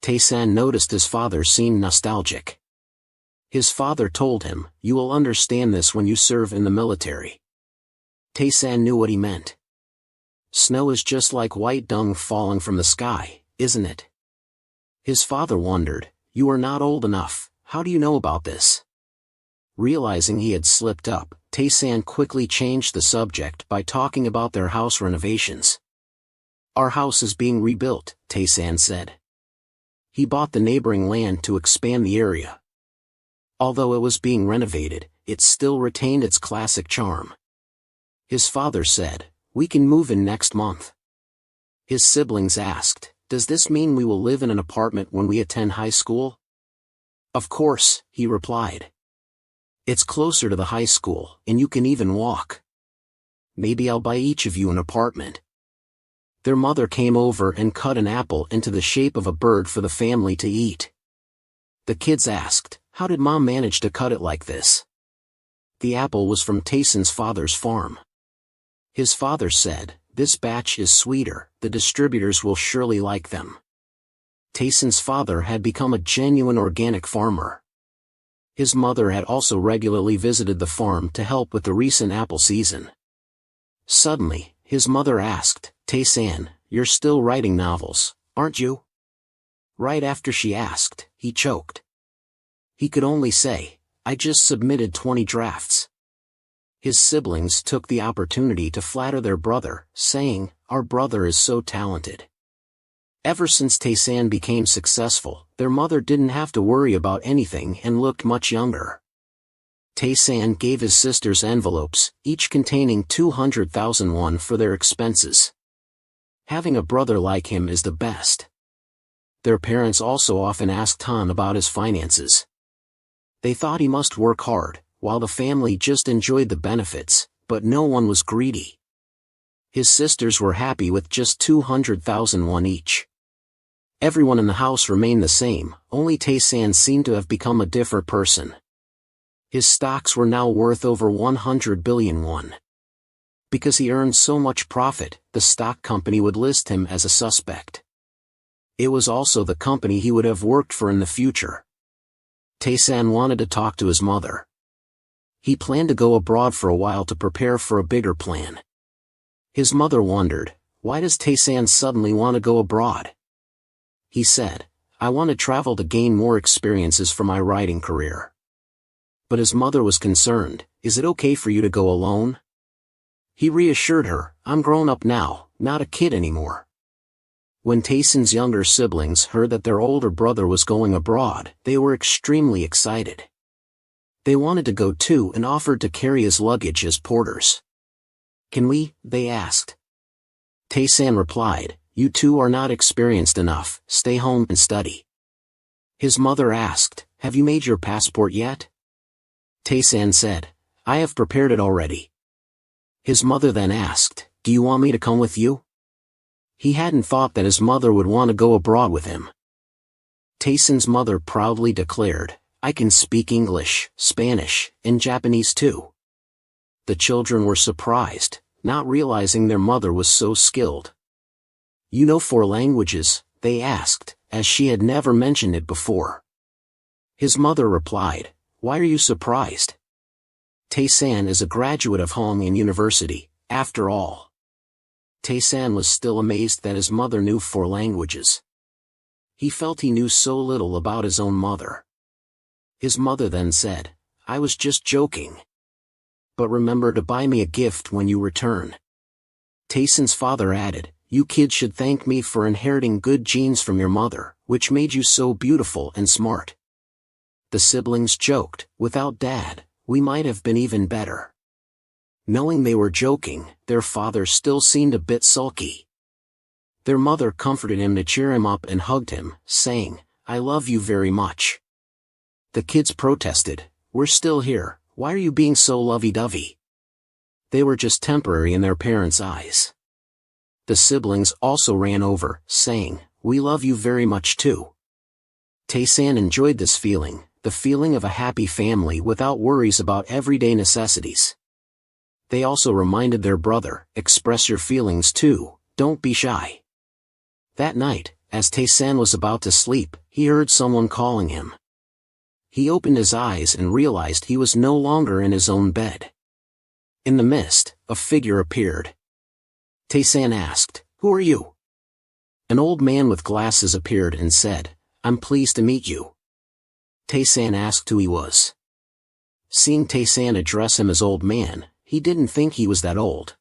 Taesan noticed his father seemed nostalgic. His father told him, "You will understand this when you serve in the military." Taesan knew what he meant. Snow is just like white dung falling from the sky, isn't it? His father wondered, "You are not old enough, how do you know about this?" Realizing he had slipped up, Taesan quickly changed the subject by talking about their house renovations. "Our house is being rebuilt," Taesan said. He bought the neighboring land to expand the area. Although it was being renovated, it still retained its classic charm. His father said, "We can move in next month." His siblings asked, "Does this mean we will live in an apartment when we attend high school?" "Of course," he replied. "It's closer to the high school, and you can even walk. Maybe I'll buy each of you an apartment." Their mother came over and cut an apple into the shape of a bird for the family to eat. The kids asked, "How did Mom manage to cut it like this?" The apple was from Taesan's father's farm. His father said, "This batch is sweeter, the distributors will surely like them." Taesan's father had become a genuine organic farmer. His mother had also regularly visited the farm to help with the recent apple season. Suddenly, his mother asked, "Taesan, you're still writing novels, aren't you?" Right after she asked, he choked. He could only say, "I just submitted 20 drafts." His siblings took the opportunity to flatter their brother, saying, "Our brother is so talented." Ever since Taesan became successful, their mother didn't have to worry about anything and looked much younger. Taesan gave his sisters envelopes, each containing 200,000 won for their expenses. Having a brother like him is the best. Their parents also often asked Han about his finances. They thought he must work hard, while the family just enjoyed the benefits, but no one was greedy. His sisters were happy with just 200,000 won each. Everyone in the house remained the same, only Taesan seemed to have become a different person. His stocks were now worth over 100 billion won. Because he earned so much profit, the stock company would list him as a suspect. It was also the company he would have worked for in the future. Taesan wanted to talk to his mother. He planned to go abroad for a while to prepare for a bigger plan. His mother wondered, why does Taesan suddenly want to go abroad? He said, "I want to travel to gain more experiences for my writing career." But his mother was concerned, "Is it okay for you to go alone?" He reassured her, "I'm grown up now, not a kid anymore." When Taesan's younger siblings heard that their older brother was going abroad, they were extremely excited. They wanted to go too and offered to carry his luggage as porters. "Can we?" they asked. Taesan replied, "You two are not experienced enough, stay home and study." His mother asked, "Have you made your passport yet?" Taesan said, "I have prepared it already." His mother then asked, "Do you want me to come with you?" He hadn't thought that his mother would want to go abroad with him. Taesan's mother proudly declared, "I can speak English, Spanish, and Japanese too." The children were surprised, not realizing their mother was so skilled. "You know 4 languages?" they asked, as she had never mentioned it before. His mother replied, "Why are you surprised? Taesan is a graduate of Hongyan University, after all." Taesan was still amazed that his mother knew 4 languages. He felt he knew so little about his own mother. His mother then said, "I was just joking. But remember to buy me a gift when you return." Taesan's father added, "You kids should thank me for inheriting good genes from your mother, which made you so beautiful and smart." The siblings joked, "Without Dad, we might have been even better." Knowing they were joking, their father still seemed a bit sulky. Their mother comforted him to cheer him up and hugged him, saying, "I love you very much." The kids protested, "We're still here, why are you being so lovey-dovey?" They were just temporary in their parents' eyes. The siblings also ran over, saying, "We love you very much too." Taesan enjoyed this feeling, the feeling of a happy family without worries about everyday necessities. They also reminded their brother, "Express your feelings too, don't be shy." That night, As Taesan was about to sleep, he heard someone calling him. He opened his eyes and realized he was no longer in his own bed. In the mist, a figure appeared. Taesan asked, "Who are you?" An old man with glasses appeared and said, "I'm pleased to meet you." Taesan asked who he was. Seeing Taesan address him as old man, he didn't think he was that old.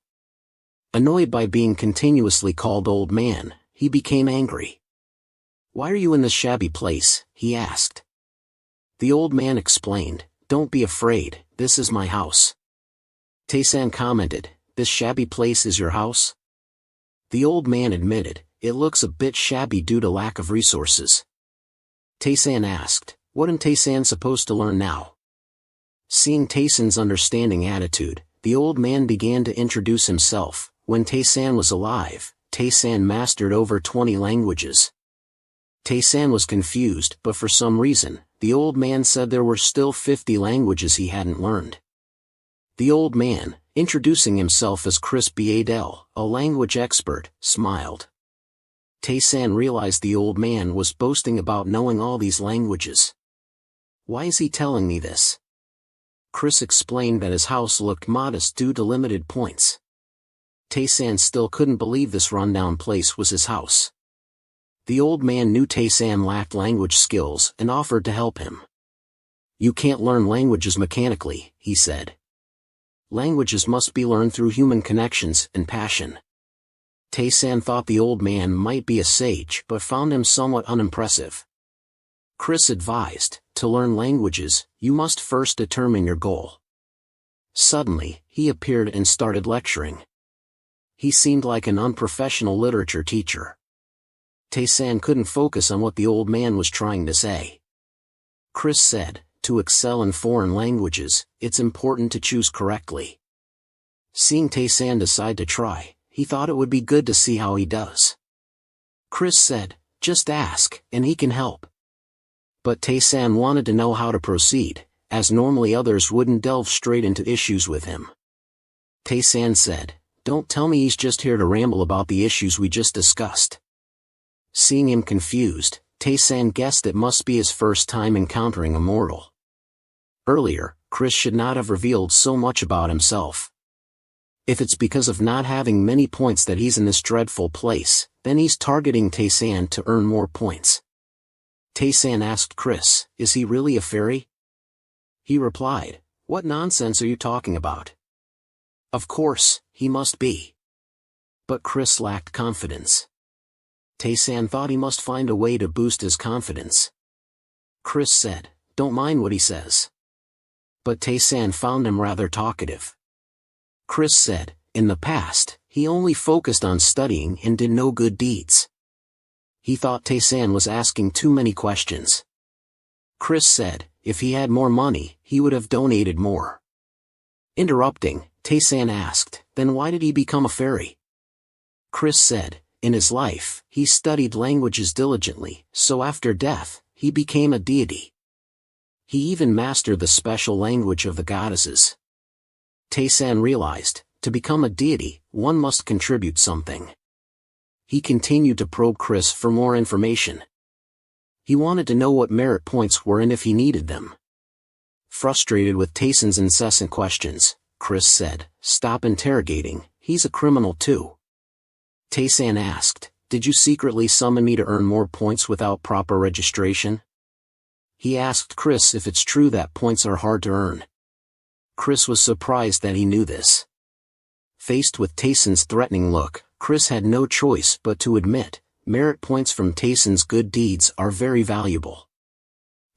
Annoyed by being continuously called old man, he became angry. "Why are you in this shabby place?" he asked. The old man explained, "Don't be afraid, this is my house." Taesan commented, "This shabby place is your house?" The old man admitted, "It looks a bit shabby due to lack of resources." Taesan asked, "What am Taesan supposed to learn now?" Seeing Taesan's understanding attitude, the old man began to introduce himself. When Taesan was alive, Taesan mastered over 20 languages. Taesan was confused, but for some reason, the old man said there were still 50 languages he hadn't learned. The old man, introducing himself as Chris Badel, a language expert, smiled. Taesan realized the old man was boasting about knowing all these languages. "Why is he telling me this?" Chris explained that his house looked modest due to limited points. Taesan still couldn't believe this rundown place was his house. The old man knew Taesan lacked language skills and offered to help him. "You can't learn languages mechanically," he said. "Languages must be learned through human connections and passion." Taesan thought the old man might be a sage but found him somewhat unimpressive. Chris advised, "To learn languages, you must first determine your goal." Suddenly, he appeared and started lecturing. He seemed like an unprofessional literature teacher. Taesan couldn't focus on what the old man was trying to say. Chris said, "To excel in foreign languages, it's important to choose correctly." Seeing Taesan decide to try, he thought it would be good to see how he does. Chris said, "Just ask, and he can help." But Taesan wanted to know how to proceed, as normally others wouldn't delve straight into issues with him. Taesan said, "Don't tell me he's just here to ramble about the issues we just discussed." Seeing him confused, Taesan guessed it must be his first time encountering a mortal. Earlier, Chris should not have revealed so much about himself. If it's because of not having many points that he's in this dreadful place, then he's targeting Taesan to earn more points. Taesan asked Chris, "Is he really a fairy?" He replied, "What nonsense are you talking about? Of course, he must be." But Chris lacked confidence. Taesan thought he must find a way to boost his confidence. Chris said, "Don't mind what he says." But Taesan found him rather talkative. Chris said, "In the past, he only focused on studying and did no good deeds." He thought Taesan was asking too many questions. Chris said, if he had more money, he would have donated more. Interrupting, Taesan asked, "Then why did he become a fairy?" Chris said, "In his life, he studied languages diligently, so after death, he became a deity. He even mastered the special language of the goddesses." Taesan realized, to become a deity, one must contribute something. He continued to probe Chris for more information. He wanted to know what merit points were and if he needed them. Frustrated with Taesan's incessant questions, Chris said, "Stop interrogating, he's a criminal too." Taesan asked, "Did you secretly summon me to earn more points without proper registration?" He asked Chris if it's true that points are hard to earn. Chris was surprised that he knew this. Faced with Taesan's threatening look, Chris had no choice but to admit, merit points from Taesan's good deeds are very valuable.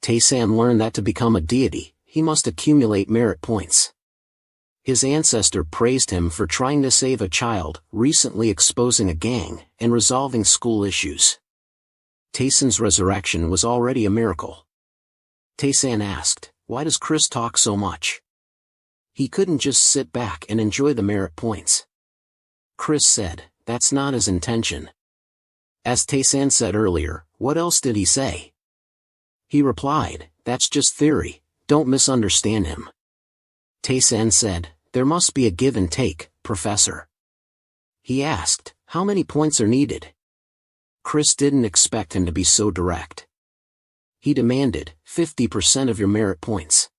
Taesan learned that to become a deity, he must accumulate merit points. His ancestor praised him for trying to save a child, recently exposing a gang, and resolving school issues. Taesan's resurrection was already a miracle. Taesan asked, "Why does Chris talk so much?" He couldn't just sit back and enjoy the merit points. Chris said, "That's not his intention." As Taesan said earlier, what else did he say? He replied, "That's just theory, don't misunderstand him." Taesan said, "There must be a give and take, Professor." He asked, "How many points are needed?" Chris didn't expect him to be so direct. He demanded, 50% of your merit points.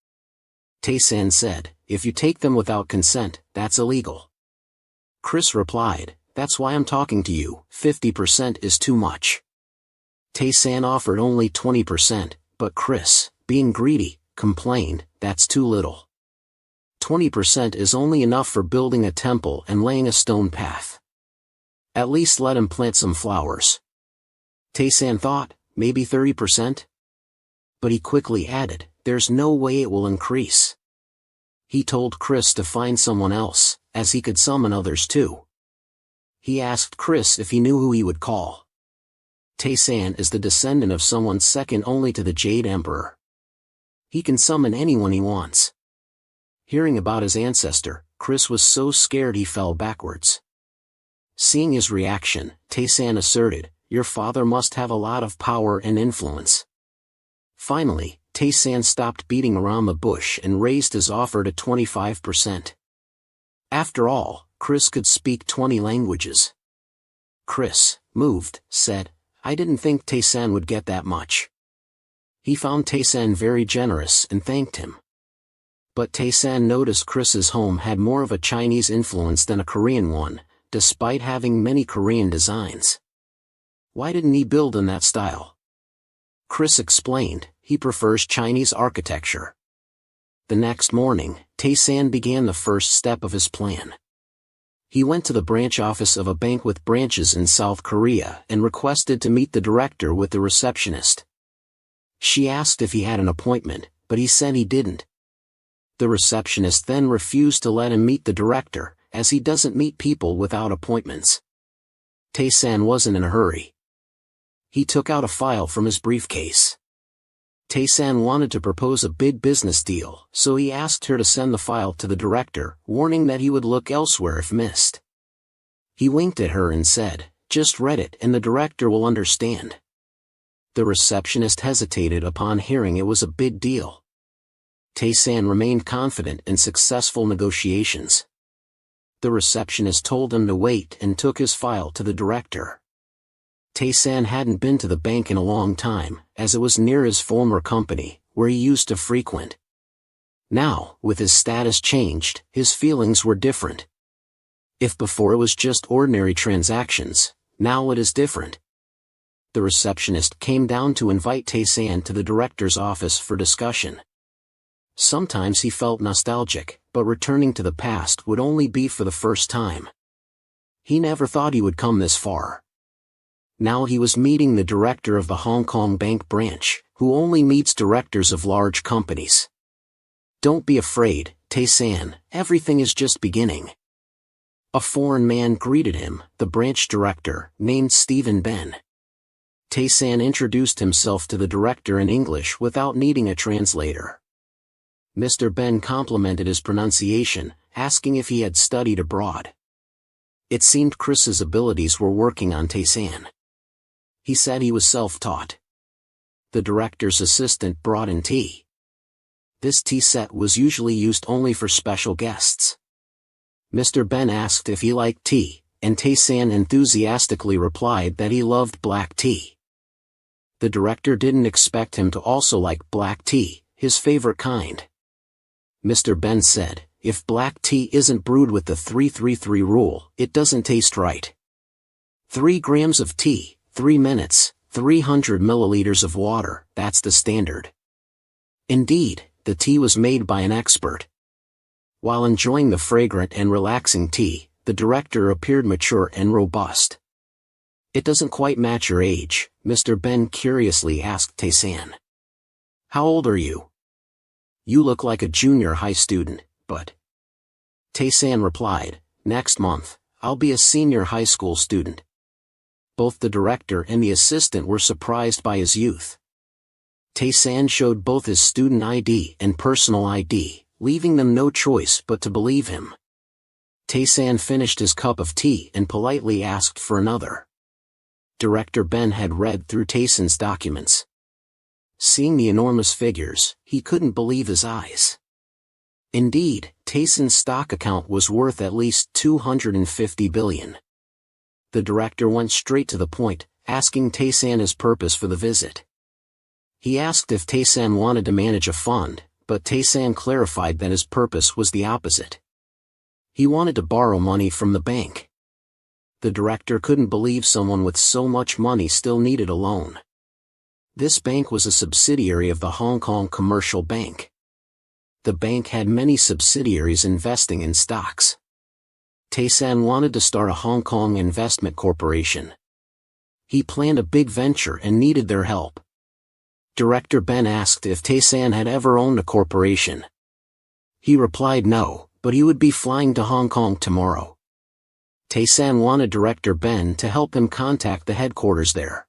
Taesan said, if you take them without consent, that's illegal. Chris replied, that's why I'm talking to you, 50% is too much. Taesan offered only 20%, but Chris, being greedy, complained, that's too little. 20% is only enough for building a temple and laying a stone path. At least let him plant some flowers. Taesan thought, maybe 30%? But he quickly added, there's no way it will increase. He told Chris to find someone else, as he could summon others too. He asked Chris if he knew who he would call. Taesan is the descendant of someone second only to the Jade Emperor. He can summon anyone he wants. Hearing about his ancestor, Chris was so scared he fell backwards. Seeing his reaction, Taesan asserted, your father must have a lot of power and influence. Finally, Taesan stopped beating around the bush and raised his offer to 25%. After all, Chris could speak 20 languages. Chris, moved, said, I didn't think Taesan would get that much. He found Taesan very generous and thanked him. But Taesan noticed Chris's home had more of a Chinese influence than a Korean one, despite having many Korean designs. Why didn't he build in that style? Chris explained, he prefers Chinese architecture. The next morning, Taesan began the first step of his plan. He went to the branch office of a bank with branches in South Korea and requested to meet the director with the receptionist. She asked if he had an appointment, but he said he didn't. The receptionist then refused to let him meet the director, as he doesn't meet people without appointments. Taesan wasn't in a hurry. He took out a file from his briefcase. Taesan wanted to propose a big business deal, so he asked her to send the file to the director, warning that he would look elsewhere if missed. He winked at her and said, just read it and the director will understand. The receptionist hesitated upon hearing it was a big deal. Taesan remained confident in successful negotiations. The receptionist told him to wait and took his file to the director. Taesan hadn't been to the bank in a long time, as it was near his former company, where he used to frequent. Now, with his status changed, his feelings were different. If before it was just ordinary transactions, now it is different. The receptionist came down to invite Taesan to the director's office for discussion. Sometimes he felt nostalgic, but returning to the past would only be for the first time. He never thought he would come this far. Now he was meeting the director of the Hong Kong bank branch, who only meets directors of large companies. Don't be afraid, Taesan, everything is just beginning. A foreign man greeted him, the branch director, named Stephen Ben. Taesan introduced himself to the director in English without needing a translator. Mr. Ben complimented his pronunciation, asking if he had studied abroad. It seemed Chris's abilities were working on Taesan. He said he was self-taught. The director's assistant brought in tea. This tea set was usually used only for special guests. Mr. Ben asked if he liked tea, and Taesan enthusiastically replied that he loved black tea. The director didn't expect him to also like black tea, his favorite kind. Mr. Ben said, if black tea isn't brewed with the 3-3-3 rule, it doesn't taste right. 3 grams of tea, 3 minutes, 300 milliliters of water, that's the standard. Indeed, the tea was made by an expert. While enjoying the fragrant and relaxing tea, the director appeared mature and robust. It doesn't quite match your age, Mr. Ben curiously asked Taesan. How old are you? You look like a junior high student, but... Taesan replied, next month, I'll be a senior high school student. Both the director and the assistant were surprised by his youth. Taesan showed both his student ID and personal ID, leaving them no choice but to believe him. Taesan finished his cup of tea and politely asked for another. Director Ben had read through Taesan's documents. Seeing the enormous figures, he couldn't believe his eyes. Indeed, Taesan's stock account was worth at least 250 billion. The director went straight to the point, asking Taesan his purpose for the visit. He asked if Taesan wanted to manage a fund, but Taesan clarified that his purpose was the opposite. He wanted to borrow money from the bank. The director couldn't believe someone with so much money still needed a loan. This bank was a subsidiary of the Hong Kong Commercial Bank. The bank had many subsidiaries investing in stocks. Taesan wanted to start a Hong Kong investment corporation. He planned a big venture and needed their help. Director Ben asked if Taesan had ever owned a corporation. He replied no, but he would be flying to Hong Kong tomorrow. Taesan wanted Director Ben to help him contact the headquarters there.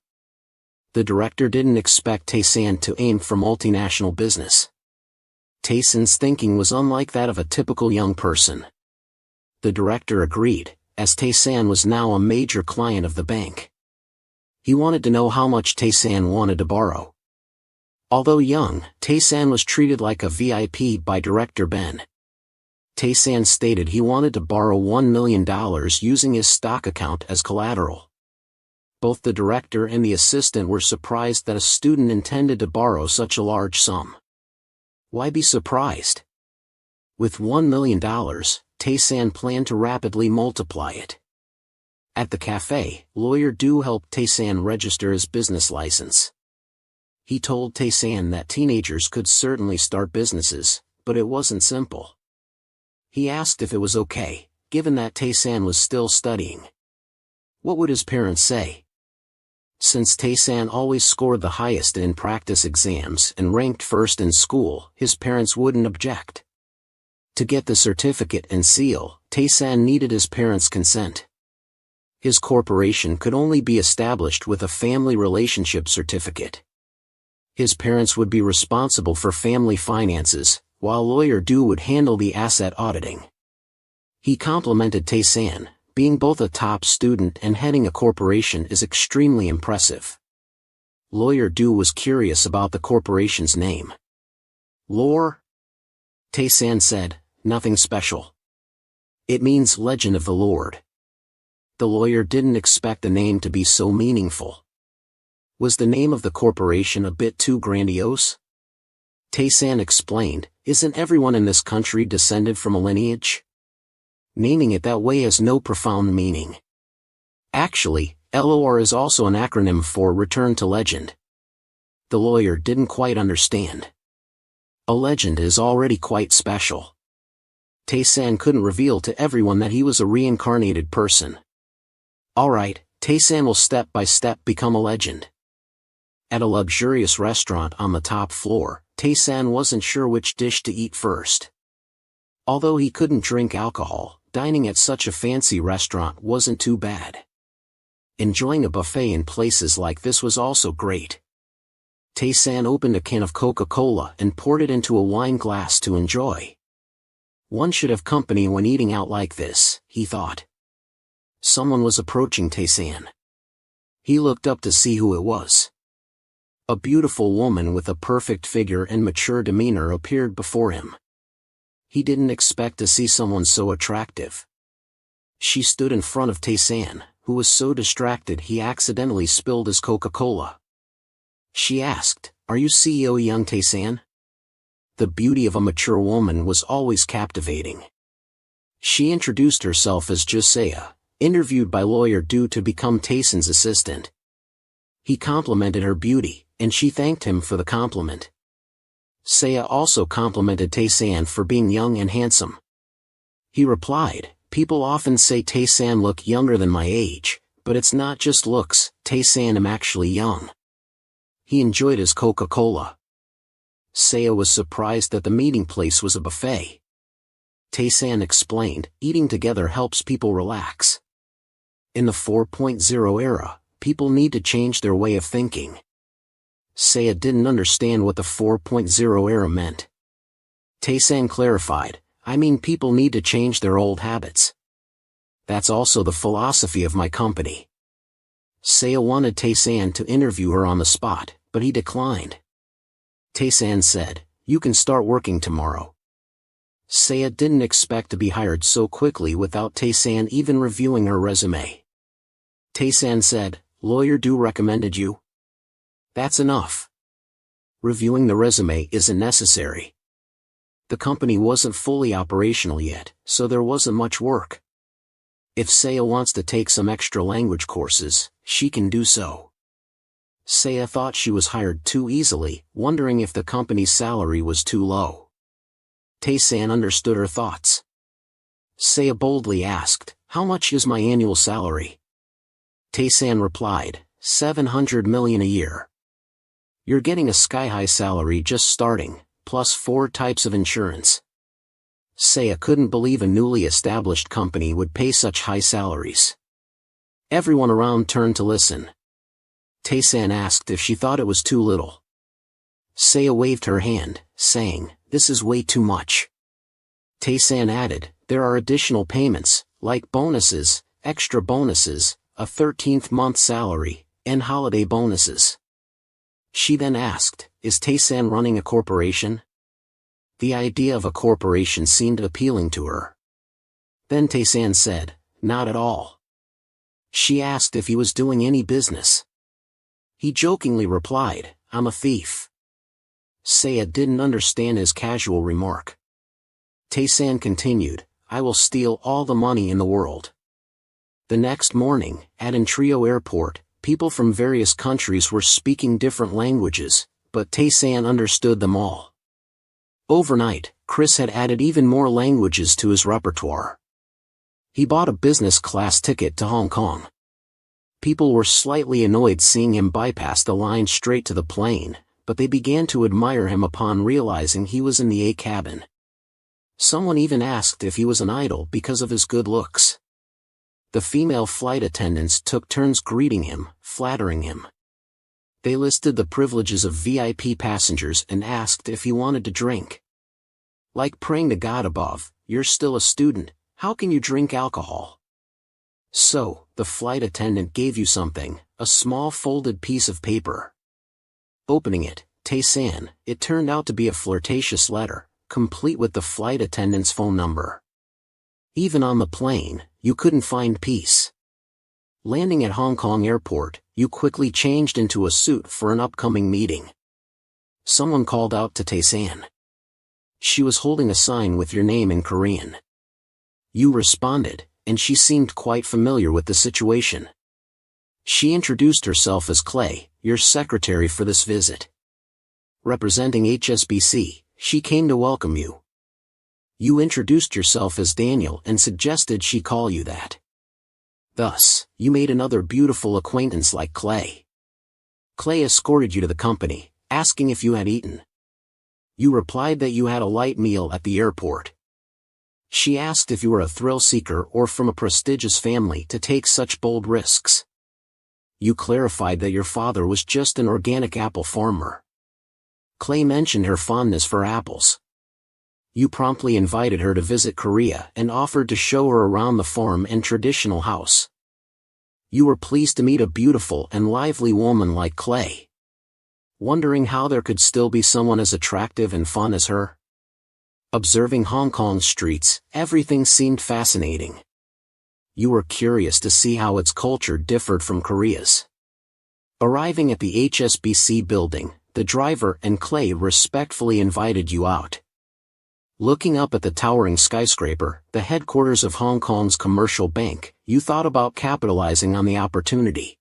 The director didn't expect Taesan to aim for multinational business. Taesan's thinking was unlike that of a typical young person. The director agreed, as Taesan was now a major client of the bank. He wanted to know how much Taesan wanted to borrow. Although young, Taesan was treated like a VIP by Director Ben. Taesan stated he wanted to borrow $1 million using his stock account as collateral. Both the director and the assistant were surprised that a student intended to borrow such a large sum. Why be surprised? With $1 million, Taesan planned to rapidly multiply it. At the cafe, Lawyer Du helped Taesan register his business license. He told Taesan that teenagers could certainly start businesses, but it wasn't simple. He asked if it was okay, given that Taesan was still studying. What would his parents say? Since Taesan always scored the highest in practice exams and ranked first in school, his parents wouldn't object. To get the certificate and seal, Taesan needed his parents' consent. His corporation could only be established with a family relationship certificate. His parents would be responsible for family finances, while Lawyer Du would handle the asset auditing. He complimented Taesan. Being both a top student and heading a corporation is extremely impressive. Lawyer Du was curious about the corporation's name. Lore? Taesan said, nothing special. It means Legend of the Lord. The lawyer didn't expect the name to be so meaningful. Was the name of the corporation a bit too grandiose? Taesan explained, isn't everyone in this country descended from a lineage? Naming it that way has no profound meaning. Actually, LOR is also an acronym for Return to Legend. The lawyer didn't quite understand. A legend is already quite special. Taesan couldn't reveal to everyone that he was a reincarnated person. Alright, Taesan will step by step become a legend. At a luxurious restaurant on the top floor, Taesan wasn't sure which dish to eat first. Although he couldn't drink alcohol, dining at such a fancy restaurant wasn't too bad. Enjoying a buffet in places like this was also great. Taesan opened a can of Coca-Cola and poured it into a wine glass to enjoy. One should have company when eating out like this, he thought. Someone was approaching Taesan. He looked up to see who it was. A beautiful woman with a perfect figure and mature demeanor appeared before him. He didn't expect to see someone so attractive. She stood in front of Taesan, who was so distracted he accidentally spilled his Coca-Cola. She asked, "Are you CEO Young Taesan?" The beauty of a mature woman was always captivating. She introduced herself as Josea, interviewed by Lawyer Du to become Taesan's assistant. He complimented her beauty, and she thanked him for the compliment. Saya also complimented Taesan for being young and handsome. He replied, "People often say Taesan look younger than my age, but it's not just looks, Taesan am actually young." He enjoyed his Coca-Cola. Saya was surprised that the meeting place was a buffet. Taesan explained, eating together helps people relax. In the 4.0 era, people need to change their way of thinking. Saya didn't understand what the 4.0 era meant. Taesan clarified, "I mean people need to change their old habits. That's also the philosophy of my company." Saya wanted Taesan to interview her on the spot, but he declined. Taesan said, "You can start working tomorrow." Saya didn't expect to be hired so quickly without Taesan even reviewing her resume. Taesan said, Lawyer Do recommended you? That's enough. Reviewing the resume isn't necessary. The company wasn't fully operational yet, so there wasn't much work. If Saya wants to take some extra language courses, she can do so. Saya thought she was hired too easily, wondering if the company's salary was too low. Taesan understood her thoughts. Saya boldly asked, "How much is my annual salary?" Taesan replied, 700 million a year. You're getting a sky-high salary just starting, plus 4 types of insurance. Saya couldn't believe a newly established company would pay such high salaries. Everyone around turned to listen. Taesan asked if she thought it was too little. Saya waved her hand, saying, "This is way too much." Taesan added, "There are additional payments, like bonuses, extra bonuses, a 13th month salary, and holiday bonuses." She then asked, "Is Taesan running a corporation?" The idea of a corporation seemed appealing to her. Then Taesan said, "Not at all." She asked if he was doing any business. He jokingly replied, "I'm a thief." Saya didn't understand his casual remark. Taesan continued, "I will steal all the money in the world." The next morning, at Enro Airport, people from various countries were speaking different languages, but Taesan understood them all. Overnight, Chris had added even more languages to his repertoire. He bought a business class ticket to Hong Kong. People were slightly annoyed seeing him bypass the line straight to the plane, but they began to admire him upon realizing he was in the A cabin. Someone even asked if he was an idol because of his good looks. The female flight attendants took turns greeting him, flattering him. They listed the privileges of VIP passengers and asked if he wanted to drink. Like praying to God above, "You're still a student, how can you drink alcohol?" "So, the flight attendant gave you something, a small folded piece of paper." Opening it, Taesan, it turned out to be a flirtatious letter, complete with the flight attendant's phone number. Even on the plane, you couldn't find peace. Landing at Hong Kong Airport, you quickly changed into a suit for an upcoming meeting. Someone called out to Taesan. She was holding a sign with your name in Korean. You responded, and she seemed quite familiar with the situation. She introduced herself as Clay, your secretary for this visit. Representing HSBC, she came to welcome you. You introduced yourself as Daniel and suggested she call you that. Thus, you made another beautiful acquaintance like Clay. Clay escorted you to the company, asking if you had eaten. You replied that you had a light meal at the airport. She asked if you were a thrill seeker or from a prestigious family to take such bold risks. You clarified that your father was just an organic apple farmer. Clay mentioned her fondness for apples. You promptly invited her to visit Korea and offered to show her around the farm and traditional house. You were pleased to meet a beautiful and lively woman like Clay. Wondering how there could still be someone as attractive and fun as her? Observing Hong Kong's streets, everything seemed fascinating. You were curious to see how its culture differed from Korea's. Arriving at the HSBC building, the driver and Clay respectfully invited you out. Looking up at the towering skyscraper, the headquarters of Hong Kong's commercial bank, you thought about capitalizing on the opportunity.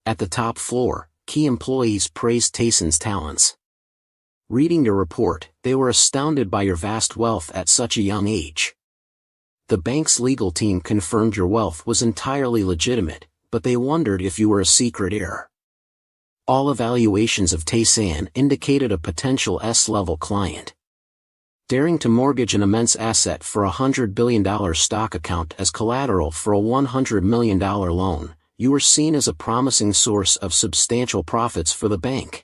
At the top floor, key employees praised Taesan's talents. Reading your report, they were astounded by your vast wealth at such a young age. The bank's legal team confirmed your wealth was entirely legitimate, but they wondered if you were a secret heir. All evaluations of Taesan indicated a potential S-level client. Daring to mortgage an immense asset for a $100 billion stock account as collateral for a $100 million loan, you were seen as a promising source of substantial profits for the bank.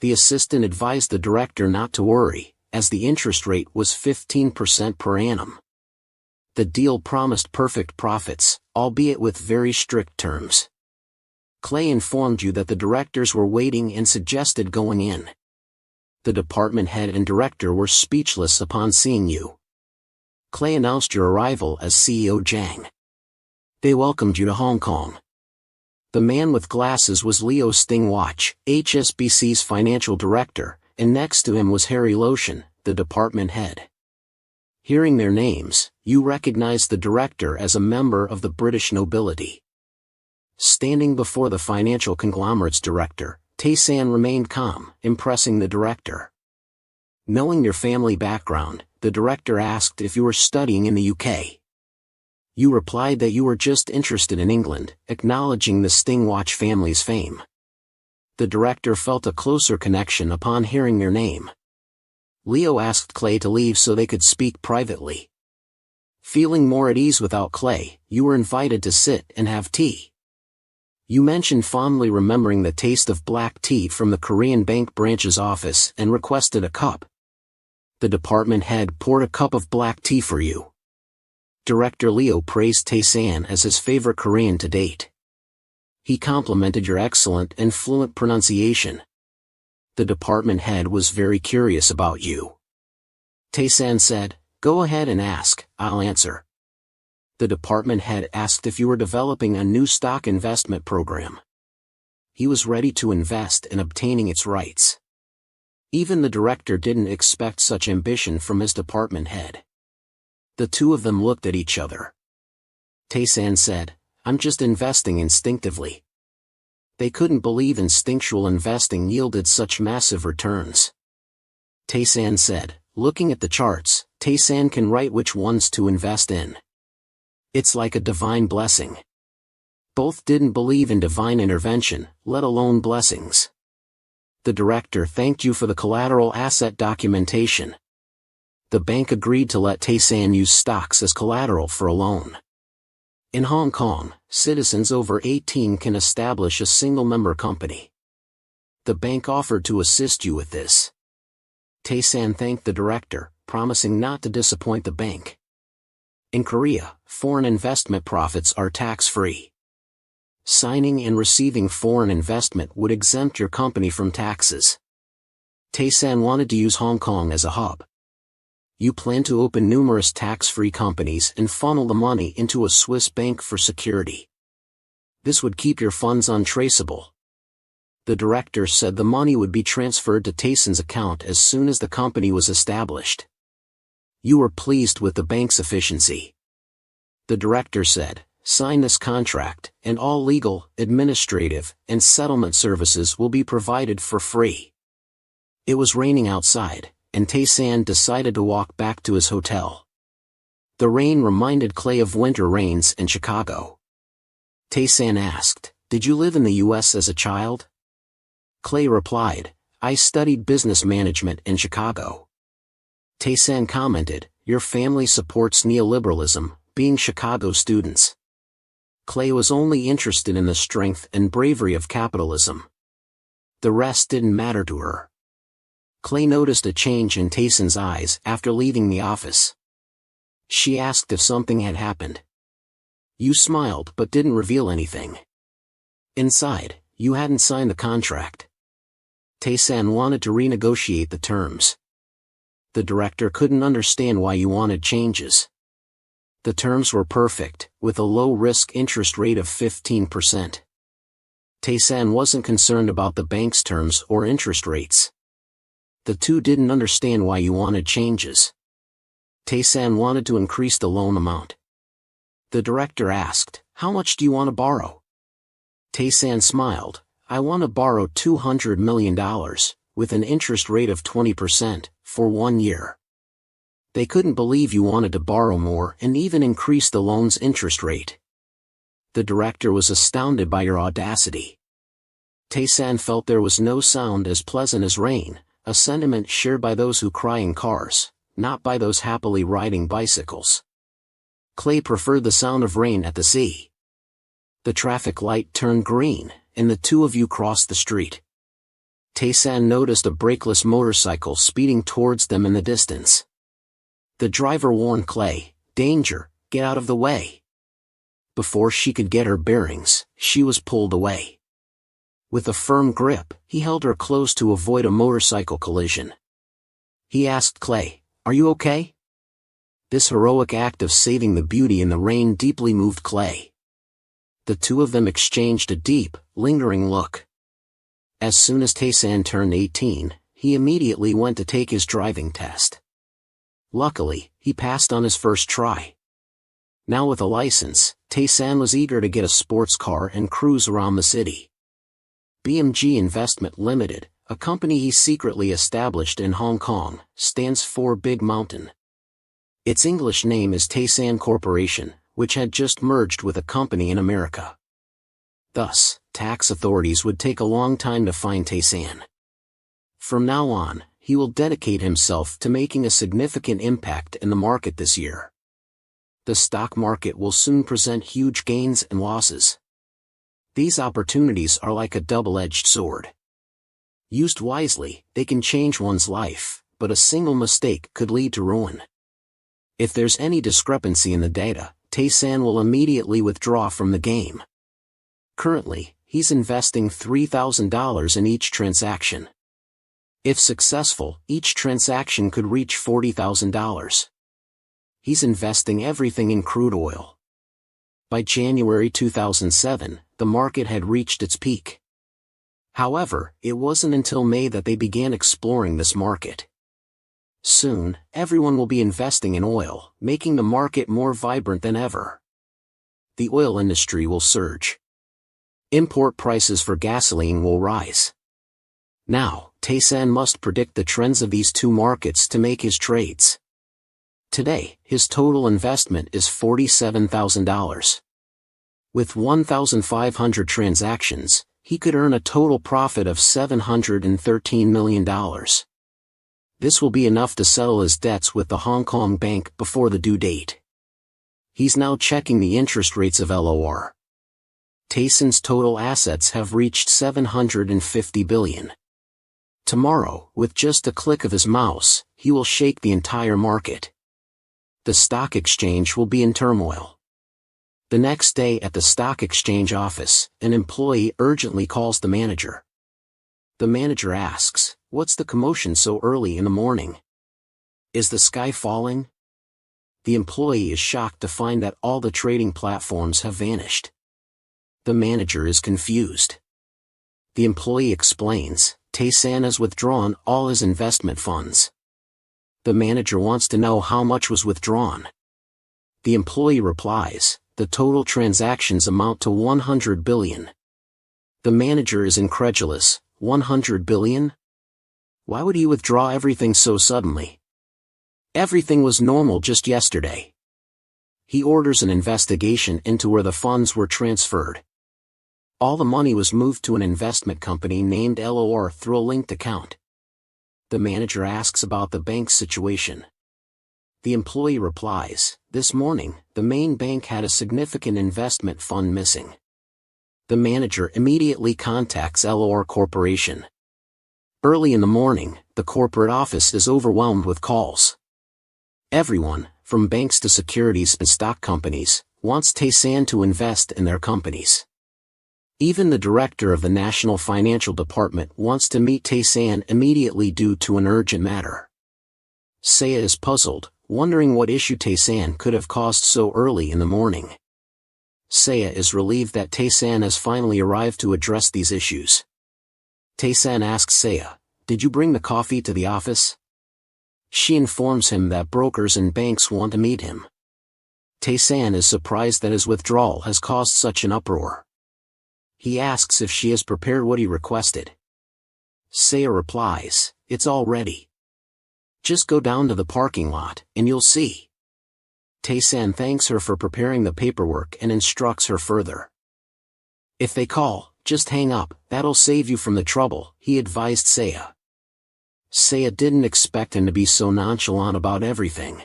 The assistant advised the director not to worry, as the interest rate was 15% per annum. The deal promised perfect profits, albeit with very strict terms. Clay informed you that the directors were waiting and suggested going in. The department head and director were speechless upon seeing you. Clay announced your arrival as CEO Jang. They welcomed you to Hong Kong. The man with glasses was Leo Stingwatch, HSBC's financial director, and next to him was Harry Lotion, the department head. Hearing their names, you recognized the director as a member of the British nobility. Standing before the financial conglomerate's director, Taesan remained calm, impressing the director. Knowing your family background, the director asked if you were studying in the UK. You replied that you were just interested in England, acknowledging the Stingwatch family's fame. The director felt a closer connection upon hearing their name. Leo asked Clay to leave so they could speak privately. Feeling more at ease without Clay, you were invited to sit and have tea. You mentioned fondly remembering the taste of black tea from the Korean bank branch's office and requested a cup. The department head poured a cup of black tea for you. Director Leo praised Taesan as his favorite Korean to date. He complimented your excellent and fluent pronunciation. The department head was very curious about you. Taesan said, "Go ahead and ask, I'll answer." The department head asked if you were developing a new stock investment program. He was ready to invest in obtaining its rights. Even the director didn't expect such ambition from his department head. The two of them looked at each other. Taesan said, "I'm just investing instinctively." They couldn't believe instinctual investing yielded such massive returns. Taesan said, "Looking at the charts, Taesan can write which ones to invest in. It's like a divine blessing." Both didn't believe in divine intervention, let alone blessings. The director thanked you for the collateral asset documentation. The bank agreed to let Taesan use stocks as collateral for a loan. In Hong Kong, citizens over 18 can establish a single-member company. The bank offered to assist you with this. Taesan thanked the director, promising not to disappoint the bank. In Korea, foreign investment profits are tax-free. Signing and receiving foreign investment would exempt your company from taxes. Taesan wanted to use Hong Kong as a hub. You plan to open numerous tax-free companies and funnel the money into a Swiss bank for security. This would keep your funds untraceable. The director said the money would be transferred to Taesan's account as soon as the company was established. You were pleased with the bank's efficiency. The director said, "Sign this contract, and all legal, administrative, and settlement services will be provided for free." It was raining outside, and Taesan decided to walk back to his hotel. The rain reminded Clay of winter rains in Chicago. Taesan asked, "Did you live in the US as a child?" Clay replied, "I studied business management in Chicago." Taesan commented, "Your family supports neoliberalism, being Chicago students." Clay was only interested in the strength and bravery of capitalism. The rest didn't matter to her. Clay noticed a change in Taesan's eyes after leaving the office. She asked if something had happened. You smiled but didn't reveal anything. Inside, you hadn't signed the contract. Taesan wanted to renegotiate the terms. The director couldn't understand why you wanted changes. The terms were perfect, with a low-risk interest rate of 15%. Taesan wasn't concerned about the bank's terms or interest rates. The two didn't understand why you wanted changes. Taesan wanted to increase the loan amount. The director asked, "How much do you want to borrow?" Taesan smiled, "I want to borrow $200 million, with an interest rate of 20%, for 1 year." They couldn't believe you wanted to borrow more and even increase the loan's interest rate. The director was astounded by your audacity. Taesan felt there was no sound as pleasant as rain, a sentiment shared by those who cry in cars, not by those happily riding bicycles. Clay preferred the sound of rain at the sea. The traffic light turned green, and the two of you crossed the street. Taesan noticed a brakeless motorcycle speeding towards them in the distance. The driver warned Clay, "Danger, get out of the way." Before she could get her bearings, she was pulled away. With a firm grip, he held her close to avoid a motorcycle collision. He asked Clay, "Are you okay?" This heroic act of saving the beauty in the rain deeply moved Clay. The two of them exchanged a deep, lingering look. As soon as Taesan turned 18, he immediately went to take his driving test. Luckily, he passed on his first try. Now with a license, Taesan was eager to get a sports car and cruise around the city. BMG Investment Limited, a company he secretly established in Hong Kong, stands for Big Mountain. Its English name is Taesan Corporation, which had just merged with a company in America. Thus, tax authorities would take a long time to find Taesan. From now on, he will dedicate himself to making a significant impact in the market this year. The stock market will soon present huge gains and losses. These opportunities are like a double-edged sword. Used wisely, they can change one's life, but a single mistake could lead to ruin. If there's any discrepancy in the data, Taesan will immediately withdraw from the game. Currently, he's investing $3,000 in each transaction. If successful, each transaction could reach $40,000. He's investing everything in crude oil. By January 2007, the market had reached its peak. However, it wasn't until May that they began exploring this market. Soon, everyone will be investing in oil, making the market more vibrant than ever. The oil industry will surge. Import prices for gasoline will rise. Now, Taesan must predict the trends of these two markets to make his trades. Today, his total investment is $47,000. With 1,500 transactions, he could earn a total profit of $713 million. This will be enough to settle his debts with the Hong Kong bank before the due date. He's now checking the interest rates of LOR. Taesan's total assets have reached $750 billion. Tomorrow, with just a click of his mouse, he will shake the entire market. The stock exchange will be in turmoil. The next day at the stock exchange office, an employee urgently calls the manager. The manager asks, "What's the commotion so early in the morning? Is the sky falling?" The employee is shocked to find that all the trading platforms have vanished. The manager is confused. The employee explains, Taesan has withdrawn all his investment funds. The manager wants to know how much was withdrawn. The employee replies, the total transactions amount to 100 billion. The manager is incredulous, 100 billion? Why would he withdraw everything so suddenly? Everything was normal just yesterday. He orders an investigation into where the funds were transferred. All the money was moved to an investment company named LOR through a linked account. The manager asks about the bank's situation. The employee replies, this morning, the main bank had a significant investment fund missing. The manager immediately contacts LOR Corporation. Early in the morning, the corporate office is overwhelmed with calls. Everyone, from banks to securities and stock companies, wants Taesan to invest in their companies. Even the director of the National Financial Department wants to meet Taesan immediately due to an urgent matter. Saya is puzzled, wondering what issue Taesan could have caused so early in the morning. Saya is relieved that Taesan has finally arrived to address these issues. Taesan asks Saya, "Did you bring the coffee to the office?" She informs him that brokers and banks want to meet him. Taesan is surprised that his withdrawal has caused such an uproar. He asks if she has prepared what he requested. Saya replies, "It's all ready. Just go down to the parking lot, and you'll see." Taesan thanks her for preparing the paperwork and instructs her further. "If they call, just hang up, that'll save you from the trouble," he advised Saya. Saya didn't expect him to be so nonchalant about everything.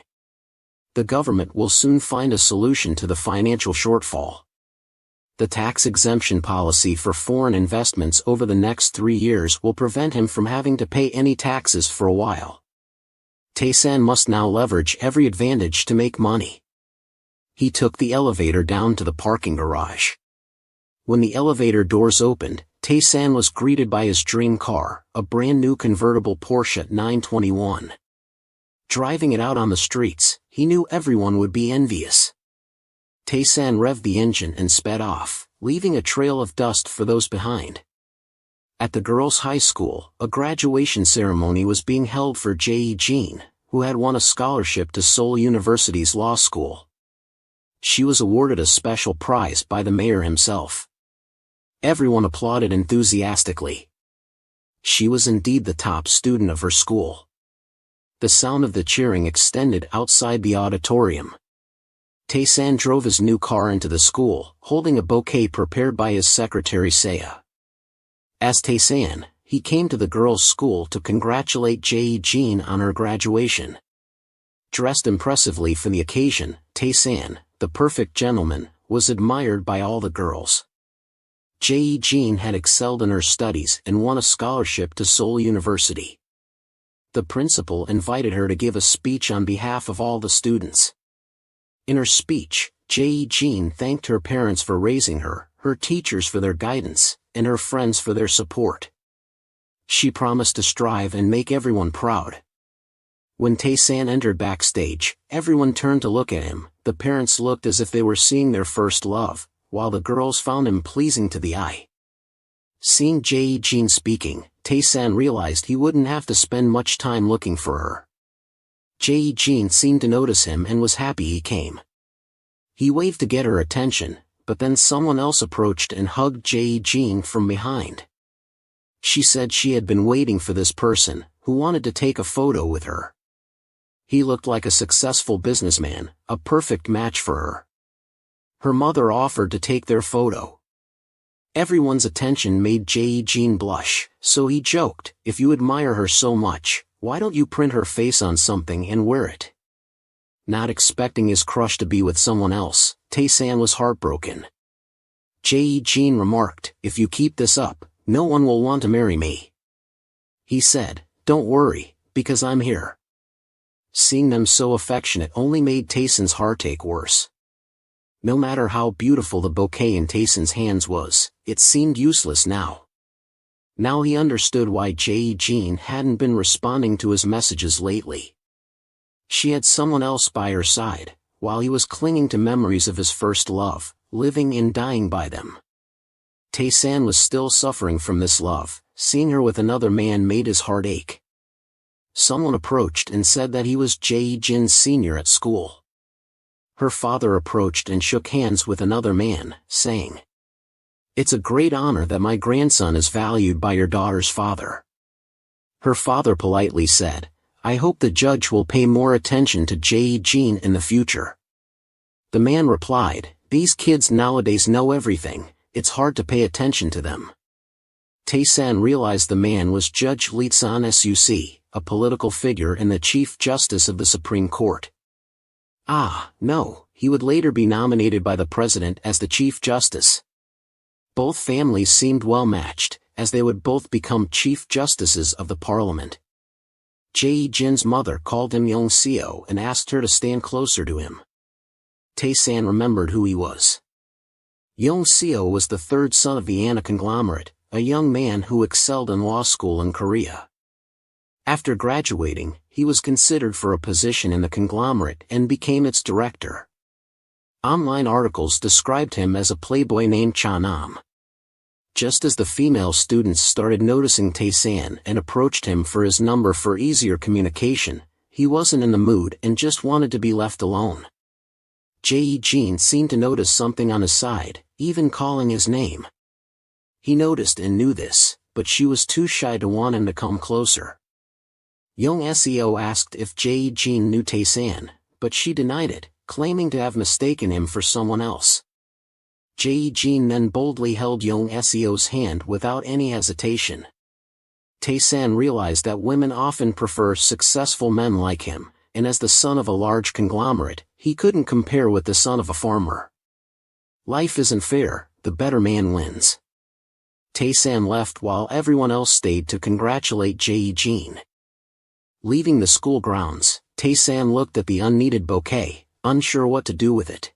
The government will soon find a solution to the financial shortfall. The tax exemption policy for foreign investments over the next 3 years will prevent him from having to pay any taxes for a while. Taesan must now leverage every advantage to make money. He took the elevator down to the parking garage. When the elevator doors opened, Taesan was greeted by his dream car, a brand new convertible Porsche 921. Driving it out on the streets, he knew everyone would be envious. Taesan revved the engine and sped off, leaving a trail of dust for those behind. At the girls' high school, a graduation ceremony was being held for Jae-jin, who had won a scholarship to Seoul University's law school. She was awarded a special prize by the mayor himself. Everyone applauded enthusiastically. She was indeed the top student of her school. The sound of the cheering extended outside the auditorium. Taesan drove his new car into the school, holding a bouquet prepared by his secretary Saya. As Taesan, he came to the girls' school to congratulate Jae-jin on her graduation. Dressed impressively for the occasion, Taesan, the perfect gentleman, was admired by all the girls. Jae-jin had excelled in her studies and won a scholarship to Seoul University. The principal invited her to give a speech on behalf of all the students. In her speech, Jae-jin thanked her parents for raising her, her teachers for their guidance, and her friends for their support. She promised to strive and make everyone proud. When Taesan entered backstage, everyone turned to look at him. The parents looked as if they were seeing their first love, while the girls found him pleasing to the eye. Seeing Jae-jin speaking, Taesan realized he wouldn't have to spend much time looking for her. Jae-jin seemed to notice him and was happy he came. He waved to get her attention, but then someone else approached and hugged Jae-jin from behind. She said she had been waiting for this person, who wanted to take a photo with her. He looked like a successful businessman, a perfect match for her. Her mother offered to take their photo. Everyone's attention made Jae-jin blush, so he joked, "If you admire her so much, why don't you print her face on something and wear it?" Not expecting his crush to be with someone else, Taesan was heartbroken. Jae-jin remarked, "If you keep this up, no one will want to marry me." He said, "Don't worry, because I'm here." Seeing them so affectionate only made Taesan's heartache worse. No matter how beautiful the bouquet in Taesan's hands was, it seemed useless now. Now he understood why Jae-jin hadn't been responding to his messages lately. She had someone else by her side, while he was clinging to memories of his first love, living and dying by them. Taesan was still suffering from this love. Seeing her with another man made his heart ache. Someone approached and said that he was Jae-jin's senior at school. Her father approached and shook hands with another man, saying, "It's a great honor that my grandson is valued by your daughter's father." Her father politely said, "I hope the judge will pay more attention to Jae-jin in the future." The man replied, "These kids nowadays know everything, it's hard to pay attention to them." Taesan realized the man was Judge Lee San-suc, a political figure and the Chief Justice of the Supreme Court. No, he would later be nominated by the president as the Chief Justice. Both families seemed well matched, as they would both become Chief Justices of the Parliament. Jae-jin's mother called him Young-seo and asked her to stand closer to him. Taesan remembered who he was. Young-seo was the third son of the Aniclimax, a young man who excelled in law school in Korea. After graduating, he was considered for a position in the conglomerate and became its director. Online articles described him as a playboy named Cha-nam. Just as the female students started noticing Taesan and approached him for his number for easier communication, he wasn't in the mood and just wanted to be left alone. Jae-jin seemed to notice something on his side, even calling his name. He noticed and knew this, but she was too shy to want him to come closer. Young-seo asked if Jae-jin knew Taesan, but she denied it, claiming to have mistaken him for someone else. Jae-jin then boldly held Young-seo's hand without any hesitation. Taesan realized that women often prefer successful men like him, and as the son of a large conglomerate, he couldn't compare with the son of a farmer. Life isn't fair, the better man wins. Taesan left while everyone else stayed to congratulate Jae-jin. Leaving the school grounds, Taesan looked at the unneeded bouquet, unsure what to do with it.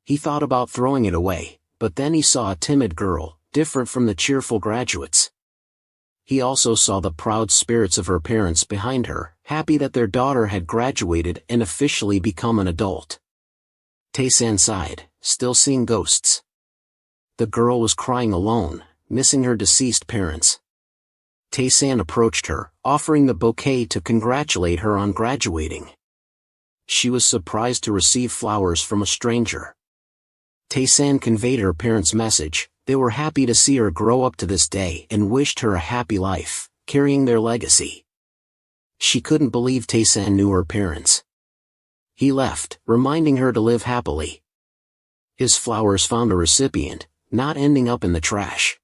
He thought about throwing it away, but then he saw a timid girl, different from the cheerful graduates. He also saw the proud spirits of her parents behind her, happy that their daughter had graduated and officially become an adult. Taesan sighed, still seeing ghosts. The girl was crying alone, missing her deceased parents. Taesan approached her, offering the bouquet to congratulate her on graduating. She was surprised to receive flowers from a stranger. Taesan conveyed her parents' message. They were happy to see her grow up to this day and wished her a happy life, carrying their legacy. She couldn't believe Taesan knew her parents. He left, reminding her to live happily. His flowers found a recipient, not ending up in the trash.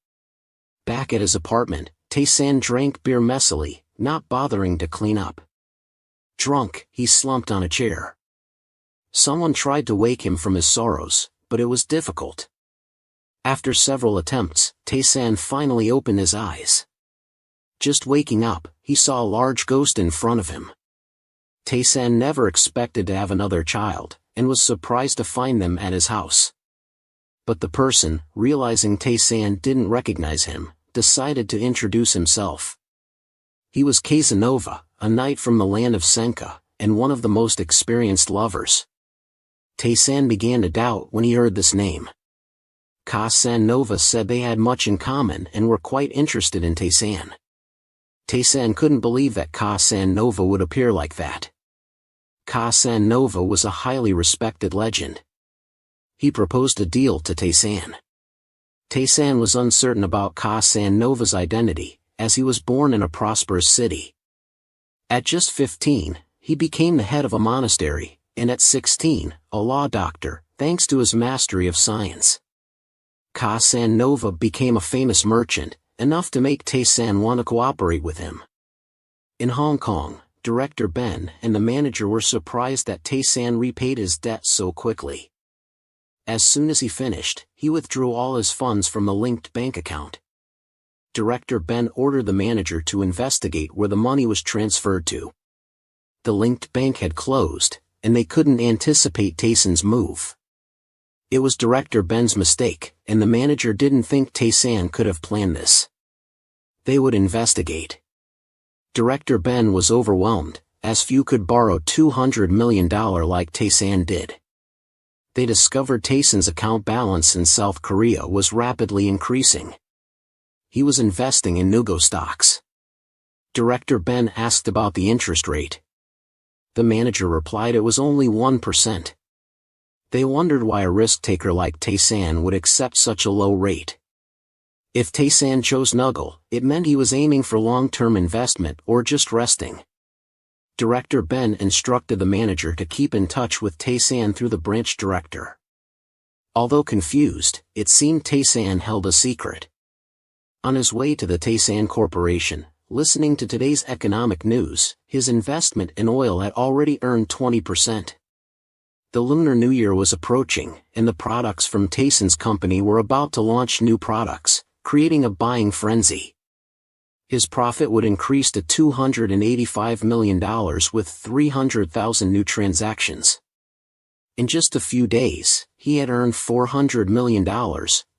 Back at his apartment, Taesan drank beer messily, not bothering to clean up. Drunk, he slumped on a chair. Someone tried to wake him from his sorrows, but it was difficult. After several attempts, Taesan finally opened his eyes. Just waking up, he saw a large ghost in front of him. Taesan never expected to have another child, and was surprised to find them at his house. But the person, realizing Taesan didn't recognize him, decided to introduce himself. He was Casanova, a knight from the land of Senka, and one of the most experienced lovers. Taesan began to doubt when he heard this name. Casanova said they had much in common and were quite interested in Taesan. Taesan couldn't believe that Casanova would appear like that. Casanova was a highly respected legend. He proposed a deal to Taesan. Taesan was uncertain about Casanova's identity, as he was born in a prosperous city. At just 15, he became the head of a monastery, and at 16, a law doctor, thanks to his mastery of science. Casanova became a famous merchant, enough to make Taesan want to cooperate with him. In Hong Kong, Director Ben and the manager were surprised that Taesan repaid his debt so quickly. As soon as he finished, he withdrew all his funds from the linked bank account. Director Ben ordered the manager to investigate where the money was transferred to. The linked bank had closed, and they couldn't anticipate Taesan's move. It was Director Ben's mistake, and the manager didn't think Taesan could have planned this. They would investigate. Director Ben was overwhelmed, as few could borrow $200 million like Taesan did. They discovered Taesan's account balance in South Korea was rapidly increasing. He was investing in Nugo stocks. Director Ben asked about the interest rate. The manager replied it was only 1%. They wondered why a risk-taker like Taesan would accept such a low rate. If Taesan chose Nugo, it meant he was aiming for long-term investment or just resting. Director Ben instructed the manager to keep in touch with Taesan through the branch director. Although confused, it seemed Taesan held a secret. On his way to the Taesan Corporation, listening to today's economic news, his investment in oil had already earned 20%. The Lunar New Year was approaching, and the products from Taesan's company were about to launch new products, creating a buying frenzy. His profit would increase to $285 million with 300,000 new transactions. In just a few days, he had earned $400 million,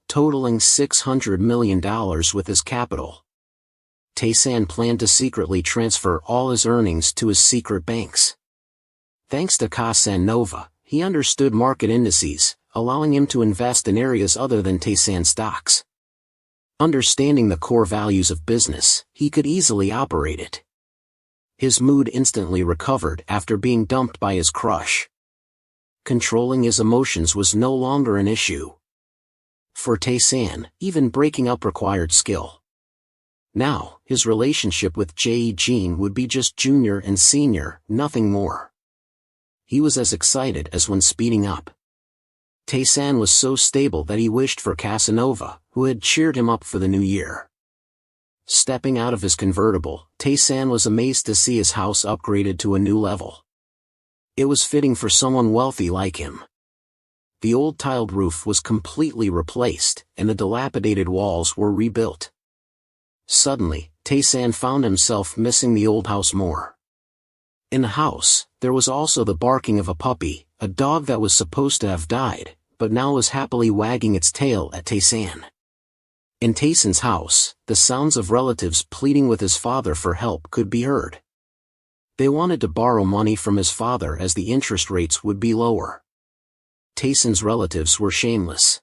totaling $600 million with his capital. Taesan planned to secretly transfer all his earnings to his secret banks. Thanks to Casanova, he understood market indices, allowing him to invest in areas other than Taesan stocks. Understanding the core values of business, he could easily operate it. His mood instantly recovered after being dumped by his crush. Controlling his emotions was no longer an issue. For Taesan, even breaking up required skill. Now, his relationship with Jae-jin would be just junior and senior, nothing more. He was as excited as when speeding up. Taesan was so stable that he wished for Casanova, who had cheered him up for the new year. Stepping out of his convertible, Taesan was amazed to see his house upgraded to a new level. It was fitting for someone wealthy like him. The old tiled roof was completely replaced, and the dilapidated walls were rebuilt. Suddenly, Taesan found himself missing the old house more. In the house, there was also the barking of a puppy, a dog that was supposed to have died, but now was happily wagging its tail at Taesan. In Taesan's house, the sounds of relatives pleading with his father for help could be heard. They wanted to borrow money from his father as the interest rates would be lower. Taesan's relatives were shameless.